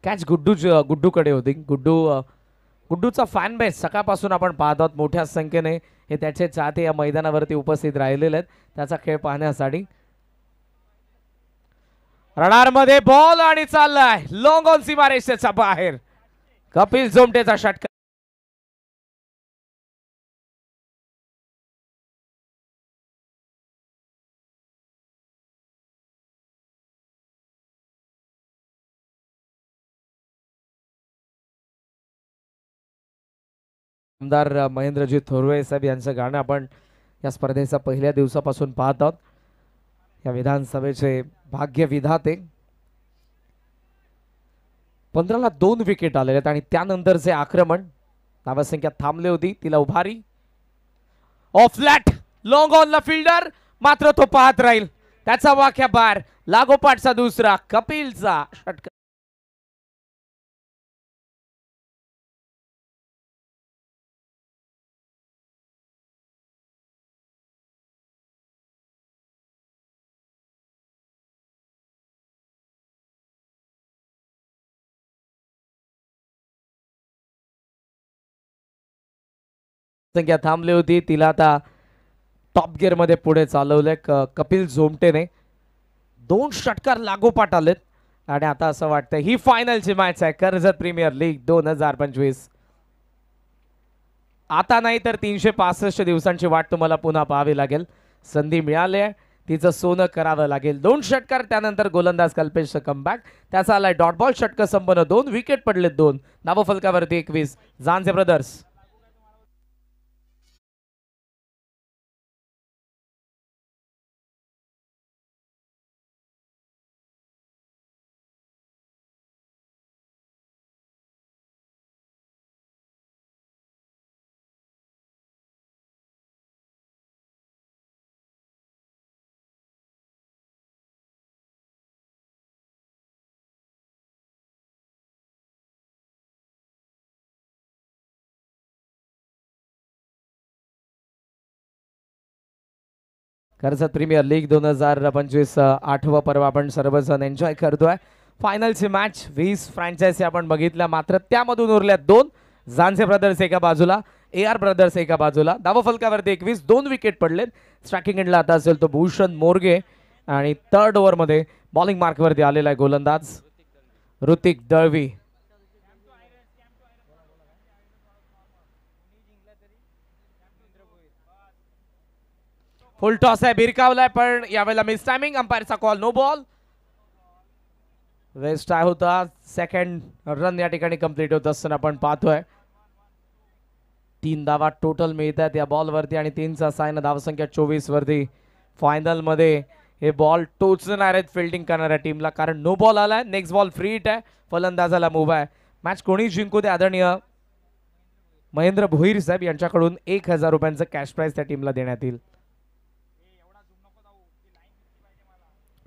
कॅच गुड्डूकडे होती. गुड्डूचा फॅन बेस सकाळपासून आपण पाहत आहोत. मोठ्या संख्येने हे त्याचे चाहते या मैदानावरती उपस्थित राहिलेले आहेत त्याचा खेळ पाहण्यासाठी. रडारमध्ये बॉल आणि चाललाय लॉंग ऑन सीमारेषेच्या बाहेर. कपिल झोमटेचा षटकार. आमदार महेंद्रजी थोरवे साहेब यांचं गाणं आपण या स्पर्धेच्या पहिल्या दिवसापासून पाहत आहोत. या विधानसभेचे भाग्य विधाते. 15ला 2 विकेट आलेले आहेत आणि त्यानंतरचे आक्रमण. धावसंख्या थांबली होती, तिला उभारी. ऑफ फ्लॅट लॉंग ऑनला फिल्डर मात्र तो पाहत राहील. त्याचा वाक्या बार लागोपाठचा दुसरा कपिलचा षटकार. संख्या थांबली होती, तिला आता टॉप गिअर मध्ये पुढे चालवलंय कपिल झोमटेने. 2 षटकार लागोपाठ आलेत आणि आता असं वाटतं ही फायनलची मॅच आहे कर्जत प्रीमियर लीग 2025. आता नाही तर 365 दिवसांची वाट तुम्हाला पुन्हा पाहावी लागेल. संधी मिळाली आहे, तिचं सोनं करावं लागेल. 2 षटकार त्यानंतर गोलंदाज कल्पेशचं कमबॅक. त्याचा आलाय डॉट बॉल. षटक संपन्न. 2 विकेट पडलेत. 2 धावफलकावरती 21. जानसे ब्रदर्स. कर्जत प्रीमियर लीग 2025 8वा पर्व आपण सर्वजण एन्जॉय करतोय. फायनलची मॅच 20 फ्रँचायझी आपण बघितल्या, मात्र त्यामधून उरल्या 2. जानसे ब्रदर्स एका बाजूला, AR ब्रदर्स एका बाजूला. धावफलकावरती 21. 2 विकेट पडलेत. स्ट्रायकिंग एंडला आता असेल तो भूषण मोरगे आणि 3rd ओव्हरमध्ये बॉलिंग मार्कवरती आलेला आहे गोलंदाज ऋतिक दळवी. फुल टॉस आहे, भिरकावलाय पण यावेळेला मिस टायमिंग. अंपायरचा कॉल नो बॉल. वेस्ट आहे होता. 2nd रन या ठिकाणी कंप्लीट होत असताना आपण पाहतोय. 3 धावा टोटल मिळतात या बॉल वरती आणि 3चा साइन. धावसंख्या 24 वरती. फायनल मध्ये हे बॉल टोचणार आहेत फिल्डिंग करणाऱ्या टीमला, कारण नो बॉल आलाय. नेक्स्ट बॉल फ्री हिट आहे. फलंदाजाला मूव्ह आहे. मॅच कोणी जिंकू दे, आदरणीय महेंद्र भोईर साहेब यांच्याकडून 1000 रुपयांचं कॅश प्राइज त्या टीमला देण्यात येईल.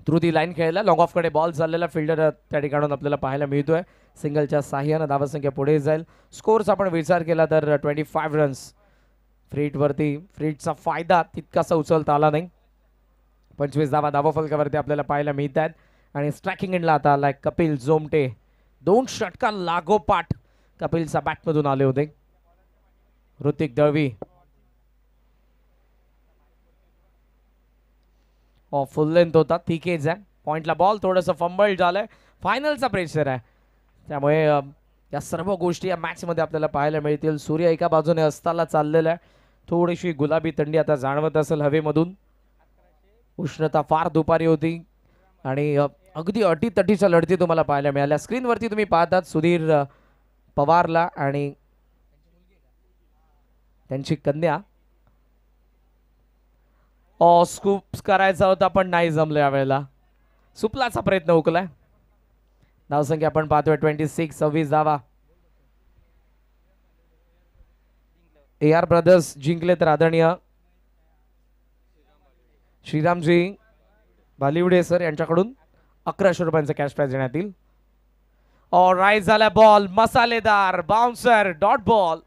थ्रू दी लाईन खेळला. लॉंग ऑफ कडे बॉल चाललेला. फिल्डर त्या ठिकाणून आपल्याला पाहायला मिळतोय. सिंगलच्या साह्यानं धावसंख्या पुढे जाईल. स्कोरचा आपण विचार केला तर 25 रन्स. फ्रीट वरती फ्रीटचा फायदा तितकासा उचलता आला नाही. 25 धावा धावफलकावरती आपल्याला पाहायला मिळत आहेत. आणि स्ट्रायकिंग एंडला आता आलाय कपिल झोमटे. 2 षटकार लागोपाठ कपिलच्या बॅटमधून आले होते. ऋतिक दळवी फुल लेंथ होता, ठीक आहे. पॉइंटला बॉल थोडंसं फंबल झालंय. फायनलचा प्रेशर आहे, त्यामुळे या सर्व गोष्टी या मॅच मध्ये आपल्याला पाहायला मिळतील. सूर्य एका बाजूने अस्ताला चाललेला आहे. थोडीशी गुलाबी थंडी आता जाणवत असेल हवेमधून. उष्णता फार दुपारी होती आणि अगदी अटीतटीच्या लढती तुम्हाला पाहायला मिळाल्या. स्क्रीनवरती तुम्ही पाहतात सुधीर पवारला आणि त्यांची कन्या. स्कूप करायचा होता पण नाही जमलं यावेळेला. सुपलाचा प्रयत्न हुकलाय. धावसंख्या आपण पाहतोय 26. 26 धावा. AR ब्रदर्स जिंकले तर आदरणीय श्रीरामजी बालिवडे सर यांच्याकडून 1100 रुपयांचा कॅश प्राइज देण्यात येईल. और राईट झाला बॉल, मसालेदार बाउन्सर, डॉट बॉल.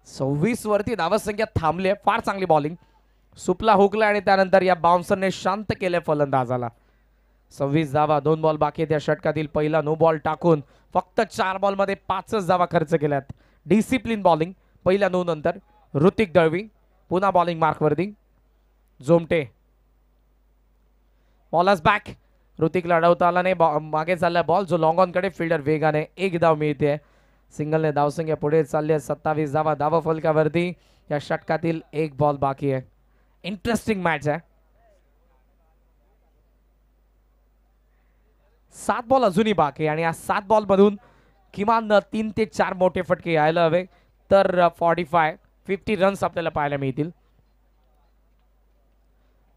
26 वरती धावसंख्या थांबली आहे. फार चांगली बॉलिंग. सुपला हुकला आणि त्यानंतर या बाउन्सरने शांत केले फलंदाजाला. 26 धावा, 2 बॉल बाकी आहेत या षटकातील. पहिला नो बॉल टाकून फक्त 4 बॉलमध्ये 5च धावा खर्च केल्यात. डिसिप्लिन बॉलिंग पहिल्या नो नंतर. ऋतिक दळवी पुन्हा बॉलिंग मार्कवरती. Jomte bowlers back. ऋतिकला अडवता आला नाही. मागे चालला बॉल जो लॉंग ऑन कडे. फिल्डर वेगाने एक धाव मिळते. सिंगलने धावसंख्या पुढे चालली आहे. 27 धावा धावा फलकावरती. या षटकातील 1 बॉल बाकी आहे. इंटरेस्टिंग मॅच आहे. 7 बॉल अजूनही बाकी आणि या 7 बॉल मधून किमान 3 ते 4 मोठे फटके यायला हवे तर 50 रन्स आपल्याला पाहायला मिळतील.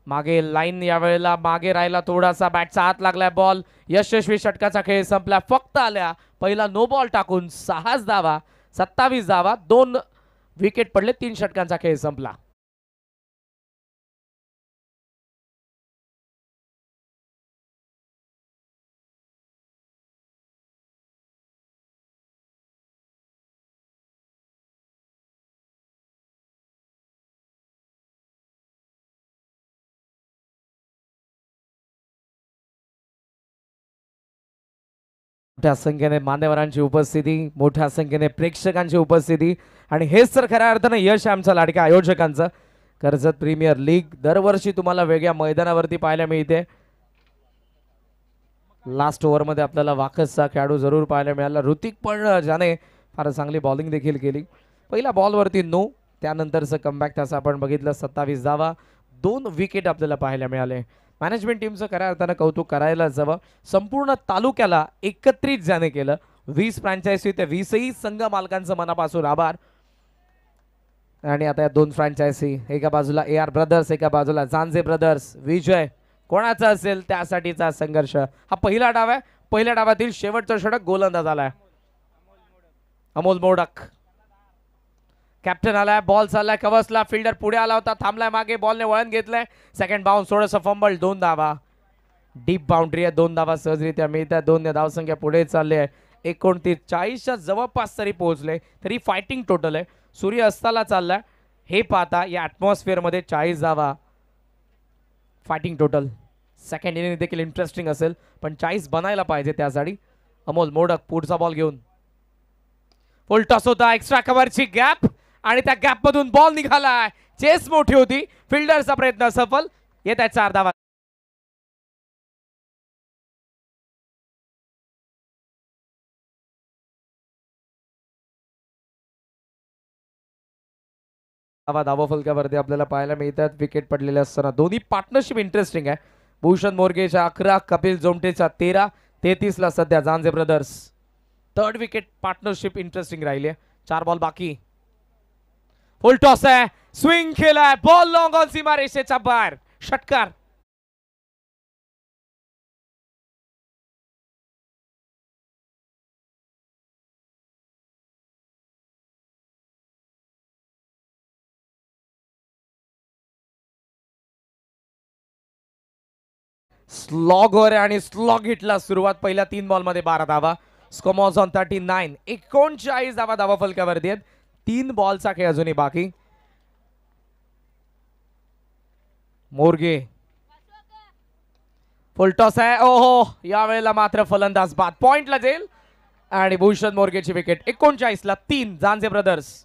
मागे लाईन यावेळेला मागे राहिला थोडासा. बॅटचा हात लागलाय. बॉल यशस्वी. षटकाचा खेळ संपला. फक्त आल्या पहिला नो बॉल टाकून 6 धावा. 27 धावा, 2 विकेट पडले. 3 षटकांचा खेळ संपला. मोठ्या संख्येने मान्यवरांची उपस्थिती, मोठ्या संख्येने प्रेक्षकांची उपस्थिती आणि हेच तर खऱ्या अर्थानं यश आहे आमच्या लाडक्या आयोजकांचं. कर्जत प्रीमियर लीग दरवर्षी तुम्हाला वेगळ्या मैदानावरती पाहायला मिळते. लास्ट ओव्हरमध्ये आपल्याला वाकसचा खेळाडू जरूर पाहायला मिळाला. ऋतिक पण ज्याने फार चांगली बॉलिंग देखील केली. पहिल्या बॉलवरती नो, त्यानंतरचं कमबॅक त्याचं आपण बघितलं. 27 धावा, 2 विकेट आपल्याला पाहायला मिळाले. मॅनेजमेंट टीमचं खऱ्या अर्थानं कौतुक करायलाच हवं. संपूर्ण तालुक्याला एकत्रित ज्याने केलं. 20 फ्रँचायझी ते 20ही संघ मालकांचं मनापासून आभार. आणि आता या 2 फ्रँचायझी, एका बाजूला AR ब्रदर्स, एका बाजूला जांजे ब्रदर्स. विजय कोणाचा असेल त्यासाठीचा संघर्ष. हा पहिला डाव आहे. पहिल्या डावातील शेवटचा षटक गोलंदाज आलाय अमोल मोडक. कॅप्टन आलाय. बॉल चाललाय कवसला. फिल्डर पुढे आला होता, थांबलाय मागे. बॉलने वळण घेतलंय. सेकंड बाउन्स, थोडंसं फंबल. 2 धावा. डीप बाउंड्री आहे. 2 धावा सहजरित्या मिळतात. 2 ने धावसंख्या पुढे चालली आहे. 29, 40च्या जवळपास तरी पोहोचले. तरी फायटिंग टोटल आहे. सूर्य अस्ताला चाललाय हे पाहता या ॲटमॉस्फिअर मध्ये 40 धावा फायटिंग टोटल. सेकंड इनिंग देखील इंटरेस्टिंग असेल पण 40 बनायला पाहिजे त्यासाठी. अमोल मोडक पुढचा बॉल घेऊन. फुल टॉस होता. एक्स्ट्रा कव्हरची गॅप आणि त्या गॅप मधून बॉल निघालाय. चेस मोठी होती. फिल्डरचा प्रयत्न सफल. येत आहे 4 धावा. धावा फलकावरती आपल्याला पाहायला मिळतात. विकेट पडलेले असताना दोन्ही पार्टनरशिप इंटरेस्टिंग आहे. भूषण मोरगेच्या 11, कपिल जोमटेच्या 13, 33 ला सध्या Janje brothers. 3rd wicket partnership interesting राहिली आहे. 4 बॉल बाकी. फुल टॉस आहे. स्विंग केलाय. बॉल लॉंग ऑन सीमा रेषेच्या बाहेर. षटकार. स्लॉगवर आणि स्लॉग हिटला सुरुवात. पहिल्या 3 बॉलमध्ये 12 धावा. स्कोमॉज ऑन 39. 39 धावा धावा फलकावरती आहेत. 3 बॉलचा खेळ अजूनही बाकी. मोरगे फुल टॉस आहे. ओहो, यावेळेला मात्र फलंदाज बाद. पॉइंटला जाईल आणि भूषण मोरगेची विकेट. 39 ला 3 जांजे ब्रदर्स.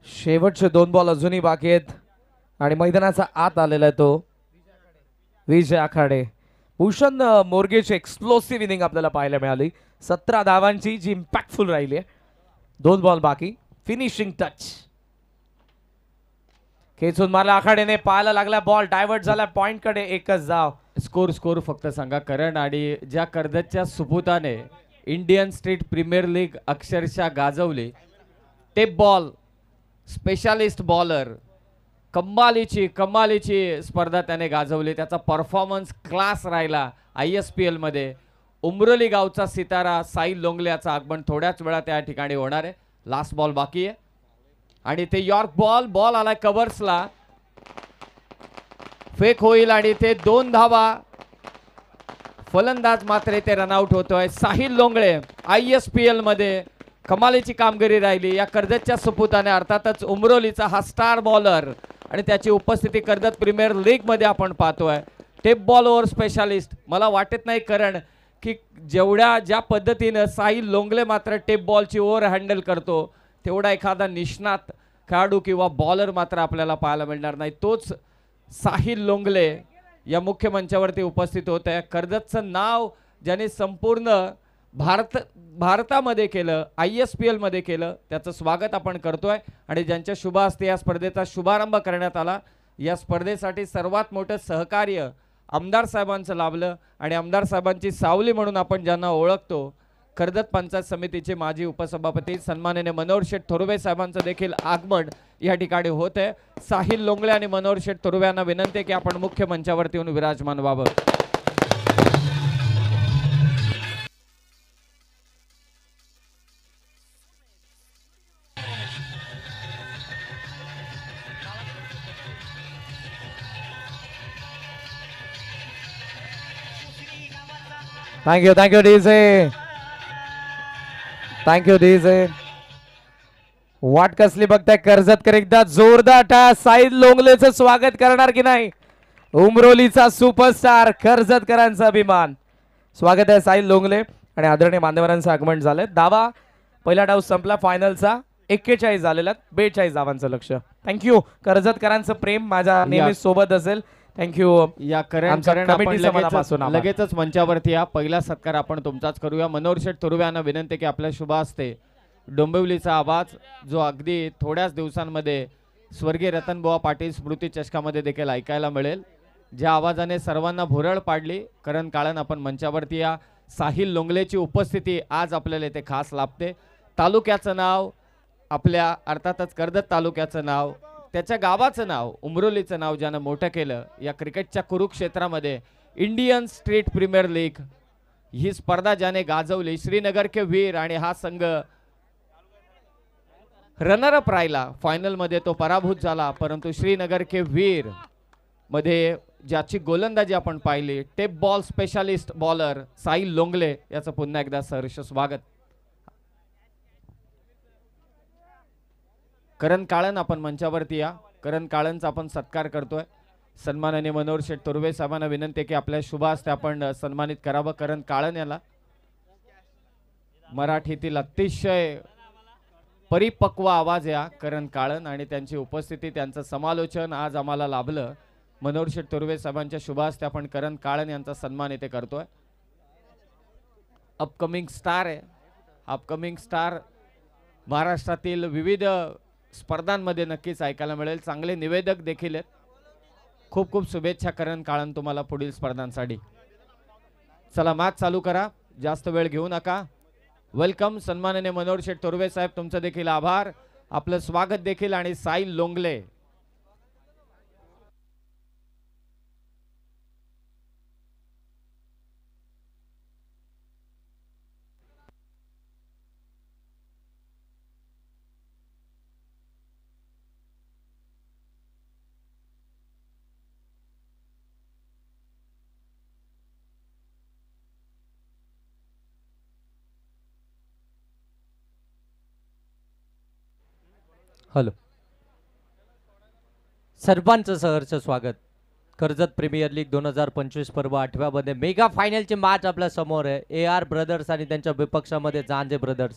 शेवटचे 2 बॉल अजूनही बाकी आहेत आणि मैदानाचा आत आलेला आहे तो विजय आखाडे. भूषण मोरगेची एक्सप्लोसिव्ह इनिंग आपल्याला पाहायला मिळाली. 17 धावांची जी इम्पॅक्टफुल राहिली आहे. 2 बॉल बाकी. फिनिशिंग टच खेचून मारला आखाडेने. पाहायला लागला बॉल. डायव्हर्ट झाला पॉइंट कडे. एकच धाव. स्कोर फक्त सांगा करण. आणि ज्या कर्जतच्या सुपुताने इंडियन स्ट्रीट प्रीमियर लीग अक्षरशः गाजवली. टेप बॉल स्पेशालिस्ट बॉलर, कमालीची स्पर्धा त्याने गाजवली. त्याचा परफॉर्मन्स क्लास राहिला. ISPL मध्ये उमरोली गावचा सितारा साहिल लोंगले याचं आगमन थोड्याच वेळात त्या ठिकाणी होणार आहे. लास्ट बॉल बाकी आहे आणि ते यॉर्क बॉल आलाय कव्हर्सला, फेक होईल आणि ते 2 धावा. फलंदाज मात्र इथे रनआउट होतोय. साहिल लोंगळे ISPL मध्ये कमालीची कामगिरी राहिली. या कर्जतच्या सुपुताने अर्थातच उमरोलीचा हा स्टार बॉलर आणि त्याची उपस्थिती कर्जत प्रीमियर लीग मध्ये आपण पाहतोय. Tape ball over specialist. मला वाटत नाही करण की ज्या पद्धतीनं साहिल लोंगले मात्र टेप बॉलची ओव्हर हँडल करतो तेवढा एखादा निष्णात खेळाडू किंवा बॉलर मात्र आपल्याला पाहायला मिळणार नाही. तोच साहिल लोंगले या मुख्य मंचावरती उपस्थित होत आहे. कर्जतचं नाव ज्याने संपूर्ण भारतामध्ये केलं, ISPL मध्ये केलं, त्याचं स्वागत आपण करतोय. आणि ज्यांच्या शुभ हस्ते या स्पर्धेचा शुभारंभ करण्यात आला, या स्पर्धेसाठी सर्वात मोठं सहकार्य आमदार साहेबांचं लाभलं आणि आमदार साहेबांची सावली म्हणून आपण ज्यांना ओळखतो, कर्जत पंचायत समितीचे माजी उपसभापती सन्माननीय मनोहर शेठ थोरवे साहेबांचं देखील आगमन या ठिकाणी होत आहे. साहिल लोंगले आणि मनोहर शेठ थोरवे यांना विनंती आहे की आपण मुख्य मंचावरती येऊन विराजमान व्हावं. Thank you DJ. Thank you DJ. वाट कसली बघताय कर्जतकर. एकदा जोरदार टाळ्या. साहिल लोंगलेचं स्वागत करणार की नाही? उमरोलीचा सुपरस्टार, कर्जतकरांचा अभिमान. स्वागत आहे साहिल लोंगले आणि आदरणीय मान्यवरांचं आगमन झालंय. धावा पहिला डाव संपला. फायनलचा 41 झालेला, 42 धावांचं लक्ष. थँक्यू. कर्जतकरांचं प्रेम माझ्या नेहमी सोबत असेल. थँक्यू. या लगेचच मंचावरती या. पहिला सत्कार आपण तुमचाच करूया. मनोहर शेठ थोरवे यांना विनंती की आपल्या शुभ हस्ते डोंबिवलीचा आवाज जो अगदी थोड्याच दिवसांमध्ये स्वर्गीय रतनबुवा पाटील स्मृती चषकामध्ये देखील ऐकायला मिळेल, ज्या आवाजाने सर्वांना भुरळ पाडली. करण काळन आपण मंचावरती या. साहिल लोंगलेची उपस्थिती आज आपल्याला इथे खास लाभते. तालुक्याचं नाव, आपल्या अर्थातच कर्जत तालुक्याचं नाव, त्याच्या गावाचं नाव, उमरोलीचं नाव ज्यानं मोठं केलं या क्रिकेटच्या कुरुक्षेत्रामध्ये. इंडियन स्ट्रीट प्रीमियर लीग ही स्पर्धा ज्याने गाजवली, श्रीनगर के वीर, आणि हा संघ रनरअप राहिला. फायनलमध्ये तो पराभूत झाला, परंतु श्रीनगर के वीर मध्ये ज्याची गोलंदाजी आपण पाहिली, tape ball specialist bowler Sahil Longle याचं पुन्हा एकदा सहर्ष स्वागत. करण काळन आपण मंचावरती या. करण काळनचा आपण सत्कार करतोय. सन्माननीय मनोहर शेठ थोरवे साहेबांना विनंती की आपल्या शुभ हस्ते आपण सन्मानित करावं करण काळन याला. मराठीतील अतिशय परिपक्व आवाज या करण काळन, आणि त्यांची उपस्थिती, त्यांचं समालोचन आज आम्हाला लाभलं. मनोहर शेठ थोरवे साहेबांच्या शुभ हस्ते आपण करण काळन यांचा सन्मान इथे करतोय. अपकमिंग स्टार आहे. अपकमिंग स्टार महाराष्ट्रातील विविध स्पर्धांमध्ये नक्कीच ऐकायला मिळेल. चांगले निवेदक देखील आहेत. खूप खूप शुभेच्छा करण काळन तुम्हाला पुढील स्पर्धांसाठी. चला मॅच चालू करा, जास्त वेळ घेऊ नका. वेलकम सन्माननीय मनोहर शेठ थोरवे साहेब, तुमचं देखील आभार, आपलं स्वागत देखील. आणि साहिल लोंगले हॅलो. सर्वांचं सहर्ष स्वागत. कर्जत प्रीमियर लीग 2025 पर्व 8व्या मध्ये मेगा फायनलचे मॅच आपल्या समोर आहे. AR ब्रदर्स आणि त्यांच्या विपक्षामध्ये जांजे ब्रदर्स.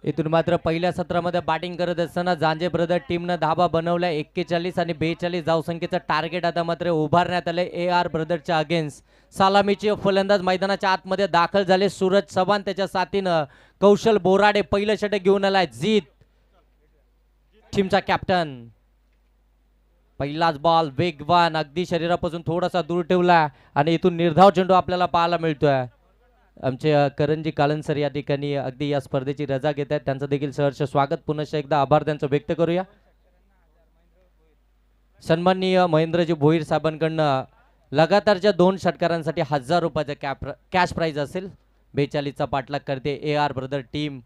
इथून मात्र पहिल्या सत्रामध्ये बॅटिंग करत असताना जांजे ब्रदर टीमनं धाबा बनवल्या. 41 आणि 42 धावसंख्येचं टार्गेट आता मात्र उभारण्यात आले AR ब्रदरच्या अगेन्स्ट. सलामीचे फलंदाज मैदानाच्या आतमध्ये दाखल झाले. सूरज चव्हाण त्याच्या साथीनं कौशल बोराडे पहिलं षटक घेऊन आलाय. जीत टीमचा कॅप्टन. पहिलाच बॉल वेगवान, अगदी शरीरापासून थोडासा दूर ठेवला आणि इथून निर्धाव चेंडू आपल्याला पाहायला मिळतोय. आमचे करणजी कालन सर या ठिकाणी अगदी या स्पर्धेची रजा घेत आहेत, त्यांचं देखील सहर्ष स्वागत. पुनश्च एकदा आभार त्यांचं व्यक्त करूया. सन्माननीय महेंद्रजी भोईर साहेबांकडनं लगातारच्या 2 षटकारांसाठी 1000 रुपयाचा कॅश प्राइज असेल. 42चा पाठलाग करते AR ब्रदर टीम.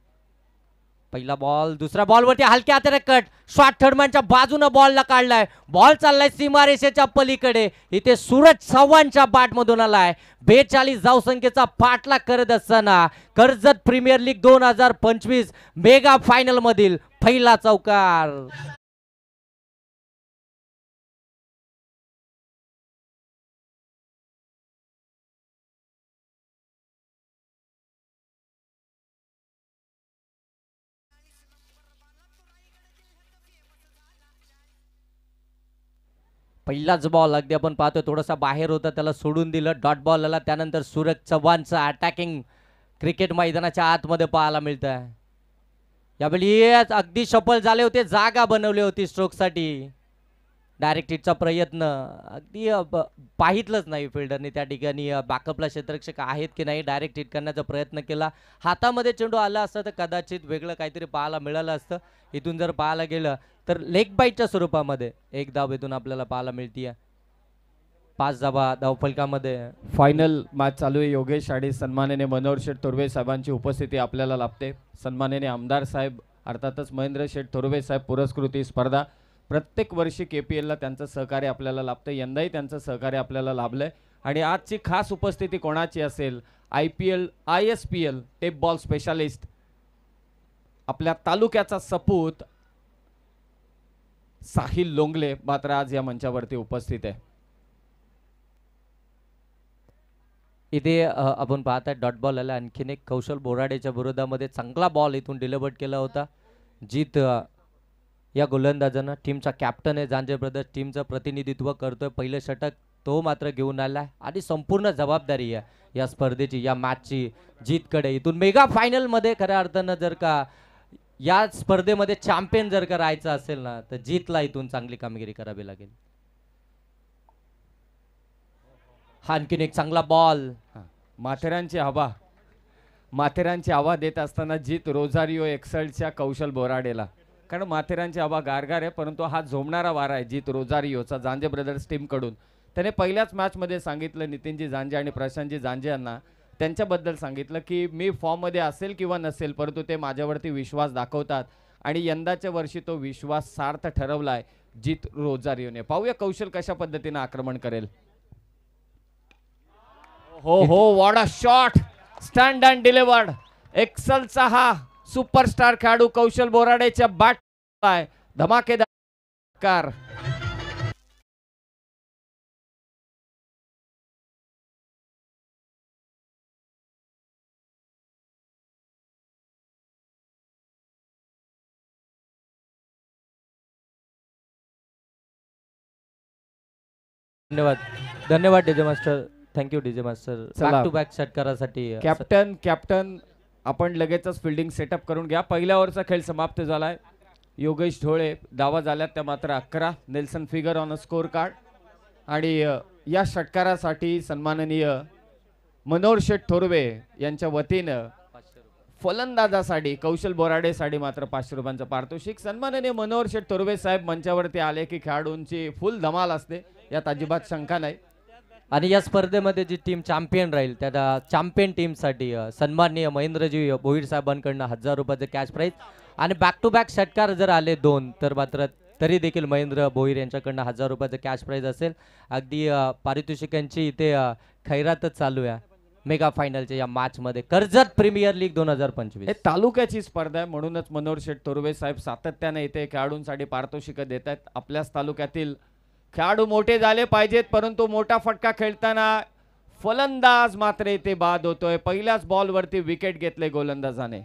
पहिला बॉल, दुसऱ्या बॉलवरती हलक्या हाताने कट, शॉट थर्डमॅनच्या बाजूने बॉलला काढलाय. बॉल चाललाय सीमारेषेच्या पलीकडे. इथे सूरज चव्हाणच्या बॅटमधून आलाय. 42 धावसंख्येचा पाठलाग करत असताना Karjat Premier League 2025 mega final मधील पहिला चौकार. पहिलाच बॉल अगदी आपण पाहतोय थोडासा बाहेर होता, त्याला सोडून दिलं. डॉट बॉल आला. त्यानंतर सूरज चव्हाणचं अटॅकिंग क्रिकेट मैदानाच्या आतमध्ये पाहायला मिळत आहे. यावेळी अगदी सफल झाले होते, जागा बनवली होती स्ट्रोकसाठी. डायरेक्ट हिटचा प्रयत्न अगदी पाहितलंच नाही फिल्डरने त्या ठिकाणी. बॅकअपला क्षेत्ररक्षक आहेत की नाही, डायरेक्ट हिट करण्याचा प्रयत्न केला. हातामध्ये चेंडू आला असता तर कदाचित वेगळं काहीतरी पाहायला मिळालं असतं. इथून जर पाहायला गेलं तर लेग बाईटच्या स्वरूपामध्ये एक धाव इथून आपल्याला पाहायला मिळतीये. 5 धावा धावफलकामध्ये. फायनल मॅच चालू आहे. योगेश आणि सन्माननीय मनोहर शेठ थोरवे साहेबांची उपस्थिती आपल्याला लाभते. सन्माननीय आमदार साहेब अर्थातच महेंद्र शेठ थोरवे साहेब पुरस्कृत ही स्पर्धा. प्रत्येक वर्षी KPLला त्यांचं सहकार्य आपल्याला लाभतं. यंदाही त्यांचं सहकार्य आपल्याला लाभलंय. आणि आजची खास उपस्थिती कोणाची असेल? IPL ISPL tape ball specialist आपल्या तालुक्याचा सपूत साहिल लोंगले मात्र आज या मंचावरती उपस्थित आहे. इथे आपण पाहताय डॉट बॉल आला. आणखीन एक कौशल बोराडेच्या विरोधामध्ये चांगला बॉल इथून डिलिव्हर्ड केला होता. जीत या गोलंदाजानं, टीमचा कॅप्टन आहे, जांजे ब्रदर्स टीमचं प्रतिनिधित्व करतोय. पहिलं षटक तो मात्र घेऊन आलाय आणि संपूर्ण जबाबदारी आहे या स्पर्धेची, या मॅचची जीतकडे. इथून मेगा फायनल मध्ये खऱ्या अर्थानं जर का या स्पर्धेमध्ये चॅम्पियन जर का राहायचं असेल ना, तर जीतला इथून चांगली कामगिरी करावी लागेल. हा आणखीन एक चांगला बॉल. माथेरानची हवा देत असताना जीत रोजारियो एक्सल्टच्या कौशल बोराडेला. कारण माथेरानची हवा गारगार आहे, परंतु हा झोमणारा वारा आहे जीत रोजारियोचा जांजे ब्रदर्स टीमकडून. त्याने पहिल्याच मॅचमध्ये सांगितलं नितीनजी जांजे आणि प्रशांतजी जांजे यांना, त्यांच्याबद्दल सांगितलं की मी फॉर्ममध्ये असेल किंवा नसेल, परंतु ते माझ्यावरती विश्वास दाखवतात. आणि यंदाच्या वर्षी तो विश्वास सार्थ ठरवलाय जीत रोजारियोने. पाहूया कौशल कशा पद्धतीने आक्रमण करेल. हो what a shot, stand and delivered. एक्सलचा हा सुपरस्टार खेळाडू कौशल बोराडेच्या बॅट धमाकेदार. धन्यवाद धन्यवाद DJ master. Thank you DJ master. चला. बॅक टू बॅक षटकारासाठी कॅप्टन आपण लगेचच फिल्डिंग सेटअप करून घ्या. पहिल्या ओव्हरचा खेळ समाप्त झालाय. योगेश ढोळे धावा झाल्यात त्या मात्र 11. Nelson figure on a score card. आणि या षटकारासाठी सन्माननीय मनोहर शेठ थोरवे यांच्या वतीनं फलंदाजासाठी कौशल बोराडेसाठी मात्र 500 रुपयांचं पारितोषिक. सन्माननीय मनोहर शेठ थोरवे साहेब मंचावरती आले की खेळाडूंची फुल धमाल असते, यात अजिबात शंका नाही. आणि या स्पर्धेमध्ये जी टीम चॅम्पियन राहील त्या चॅम्पियन टीमसाठी सन्माननीय महेंद्रजी भोईर साहेबांकडनं 1000 रुपयाचं कॅश प्राइज. आणि बॅक टू बॅक षटकार जर आले 2 तर मात्र तरी देखील महेंद्र भोईर यांच्याकडनं 1000 रुपयाचं कॅश प्राइज असेल. अगदी पारितोषिकांची इथे खैरातच चालू आहे मेगा फायनलच्या या मॅच मध्ये. कर्जत प्रीमियर लीग 2025 हे तालुक्याची स्पर्धा आहे, म्हणूनच मनोहर शेठ थोरवे साहेब सातत्याने इथे खेळाडूंसाठी पारितोषिकं देत आहेत. आपल्याच तालुक्यातील खेळाडू मोठे झाले पाहिजेत, परंतु मोठा फटका खेळताना फलंदाज मात्र इथे बाद होतोय. पहिल्याच बॉलवरती विकेट घेतले गोलंदाजाने.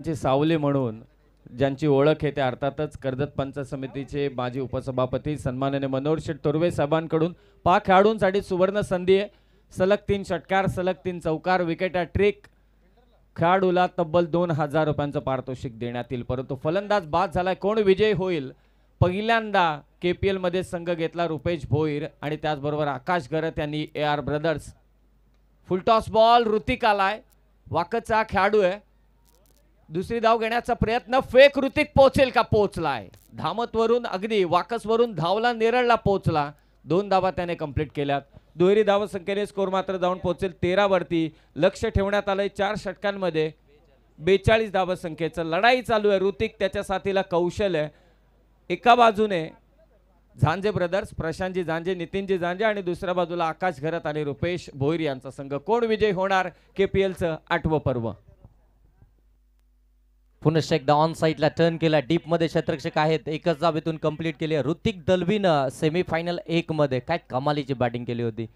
ची सावली म्हणून ज्यांची ओळख आहे ते अर्थातच कर्जत पंचायत समितीचे माजी उपसभापती सन्माननीय मनोहर शेठ तोरवे साहेबांकडून 5 खेळाडूंसाठी सुवर्ण संधी आहे. सलग 3 षटकार, सलग 3 चौकार, विकेट ट्रिक. खेळाडूला तब्बल 2000 रुपयांचं पारितोषिक देण्यात येईल. परंतु फलंदाज बाद झालाय. कोण विजयी होईल? पहिल्यांदा KPL मध्ये संघ घेतला रुपेश भोईर आणि त्याचबरोबर आकाश गरत यांनी AR brothers. Full toss ball, Hrithik आलाय. वाकचा खेळाडू आहे. दुसरी धाव घेण्याचा प्रयत्न, फेक. ऋतिक पोहोचेल का? पोहोचलाय. धामतवरून अगदी वाकसवरून धावला, नेरळला पोहोचला. 2 धावा त्याने कंप्लीट केल्यात. दुहेरी धाव संख्येने स्कोर मात्र जाऊन पोहोचेल 13 वरती. लक्ष ठेवण्यात आलंय 4 षटकांमध्ये 42 धाव संख्येचं. लढाई चालू आहे. ऋतिक, त्याच्या साथीला कौशल आहे. एका बाजूने झांजे ब्रदर्स, प्रशांतजी झांजे, नितीनजी झांजे आणि दुसऱ्या बाजूला आकाश घरत आणि रुपेश भोईर यांचा संघ. कोण विजय होणार KPLचं 8वं पर्व? पुनश्च एकदा ऑन साईडला टर्न केला. डीप मध्ये क्षेत्ररक्षक आहेत. एकच धावेतून कंप्लीट केली. ऋतिक दलवीनं सेमीफायनल 1 मध्ये काय कमालीची बॅटिंग केली होती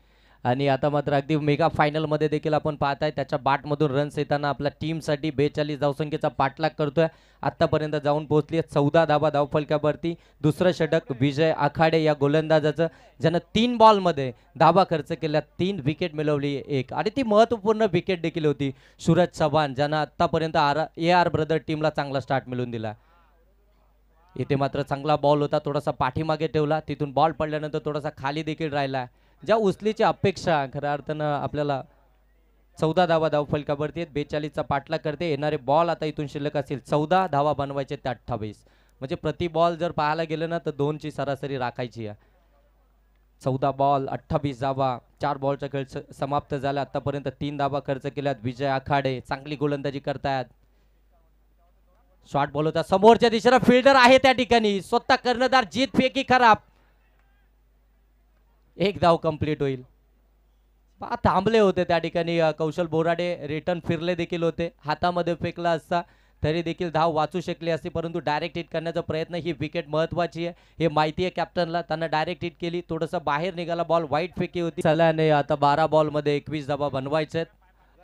आणि आता मात्र अगदी मेगा फायनल मध्ये देखील आपण पाहताय त्याच्या बॅटमधून रन्स येताना आपल्या टीमसाठी 42 धावसंख्येचा पाठलाग करतोय. आतापर्यंत जाऊन पोहोचली 14 धावा धावफलकावरती. दुसरं षटक विजय आखाडे या गोलंदाजाचं, ज्यानं 3 बॉलमध्ये धावा खर्च केल्या, 3 विकेट मिळवली 1 आणि ती महत्त्वपूर्ण विकेट देखील होती. सूरज चव्हाण, ज्यानं आतापर्यंत AR ब्रदर टीमला चांगला स्टार्ट मिळवून दिला. इथे मात्र चांगला बॉल होता, थोडासा पाठीमागे ठेवला, तिथून बॉल पडल्यानंतर थोडासा खाली देखील राहिला. ज्या उचलीची अपेक्षा खऱ्या अर्थानं आपल्याला 14 धावा धावफलकावरती आहेत. 42चा पाठलाग करते. येणारे बॉल आता इथून शिल्लक असतील 14 धावा बनवायचे ते 28. म्हणजे प्रति बॉल जर पाहायला गेलं ना तर 2ची सरासरी राखायची आहे. 14 बॉल 28 धावा. 4 बॉलचा खेळ समाप्त झाला. आतापर्यंत 3 धावा खर्च केल्यात. विजय आखाडे चांगली गोलंदाजी करतायत. शॉर्ट बॉल होता, समोरच्या दिशेला फिल्डर आहे त्या ठिकाणी. स्वतः कर्णधार जीत फेकी खराब. 1 धाव कंप्लीट होईल. थांबले होते त्या ठिकाणी कौशल बोराडे. रिटर्न फिरले देखील होते. हातामध्ये फेकला असता तरी देखील धाव वाचू शकली असती, परंतु डायरेक्ट हिट करण्याचा प्रयत्न. ही विकेट महत्वाची आहे हे माहिती आहे कॅप्टनला. त्यांना डायरेक्ट हिट केली. थोडंसं बाहेर निघाला बॉल. वाईट फेकी होती. चलाने आता 12 बॉलमध्ये 21 धावा बनवायचे आहेत.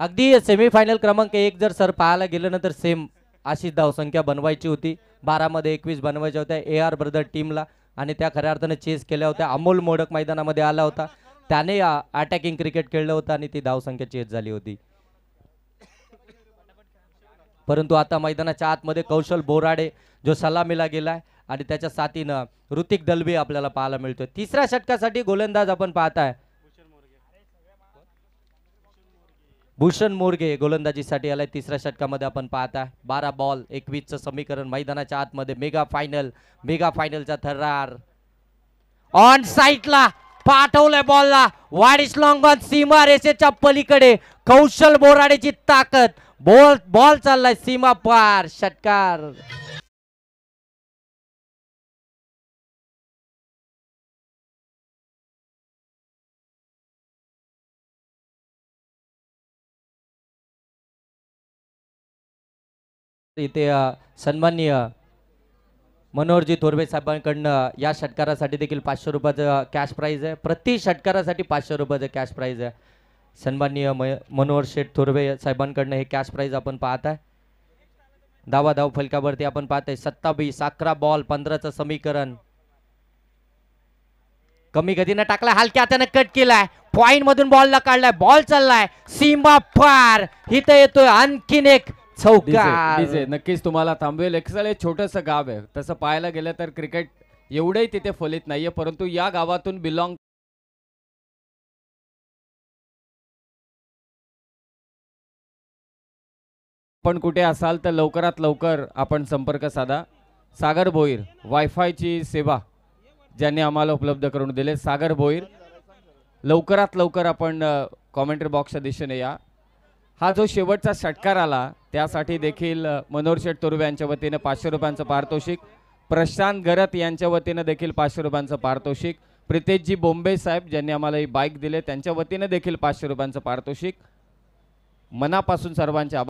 अगदी सेमीफायनल क्रमांक 1 जर सर पाहायला गेलं ना तर सेम अशी धावसंख्या बनवायची होती. 12 मध्ये 21 बनवायच्या होत्या AR ब्रदर टीमला आणि त्या खऱ्या अर्थाने चेस केल्या होत्या. अमोल मोडक मैदानामध्ये आला होता. त्याने अटॅकिंग क्रिकेट खेळलं होतं आणि ती धावसंख्या चेस झाली होती. परंतु आता मैदानाच्या आतमध्ये कौशल बोराडे जो सलामीला गेलाय आणि त्याच्या साथीनं ऋतिक दलवी आपल्याला पाहायला मिळतोय. तिसऱ्या षटकासाठी गोलंदाज आपण पाहताय भूषण मोरगे गोलंदाजीसाठी आलाय. तिसऱ्या षटकामध्ये आपण पाहताय 12 बॉल 21चं समीकरण. मैदानाच्या आतमध्ये मेगा फायनलचा थरार. ऑन साईडला पाठवलंय बॉलला. वाडिश लॉंग ऑन सीमा रेषेच्या पलीकडे. कौशल बोराडेची ताकद. बॉल चाललाय सीमा पार. षटकार. इथे सन्माननीय मनोहरजी तोरवे साहेबांकडनं या षटकारासाठी देखील 500 रुपयाचं कॅश प्राइज आहे. प्रति षटकारासाठी 500 रुपयाचं कॅश प्राइज आहे. सन्माननीय मनोहर शेठ तोरवे साहेबांकडनं हे कॅश प्राइज आपण पाहताय. धावा धाव फलकावरती आपण पाहताय 27. 11 बॉल 15चं समीकरण. कमी गतीने टाकला. हलक्या हाताने कट केलाय. पॉइंट मधून बॉलला काढलाय. बॉल चाललाय सीमा पार. इथं येतोय आणखीन एक चौकार. डीजे नक्कीच तुम्हाला थांबवेल. एक्सल हे छोटंसं गाव आहे. तसं पाहायला गेलं तर क्रिकेट एवढंही तिथे फलित नाहीये, परंतु या गावातून बिलॉंग पण कुठे असाल तर लवकरात लवकर आपण संपर्क साधा. सागर भोईर वायफायची सेवा ज्यांनी आम्हाला उपलब्ध करून दिले. सागर भोईर लवकरात लवकर आपण कॉमेंट्री बॉक्सच्या दिशेने या. हा जो शेवटचा षटकार आला त्यासाठी देखील मनोहर शेठ तोरवे यांच्या वतीने 500 रुपयांचं पारितोषिक. प्रशांत गरत यांच्या वतीने देखील 500 रुपयांचं पारितोषिक. प्रितेशजी बोंबे साहेब ज्यांनी आम्हाला ही बाईक दिले त्यांच्या वतीने देखील 500 रुपयांचं पारितोषिक. मनापासून सर्वांचे आभार.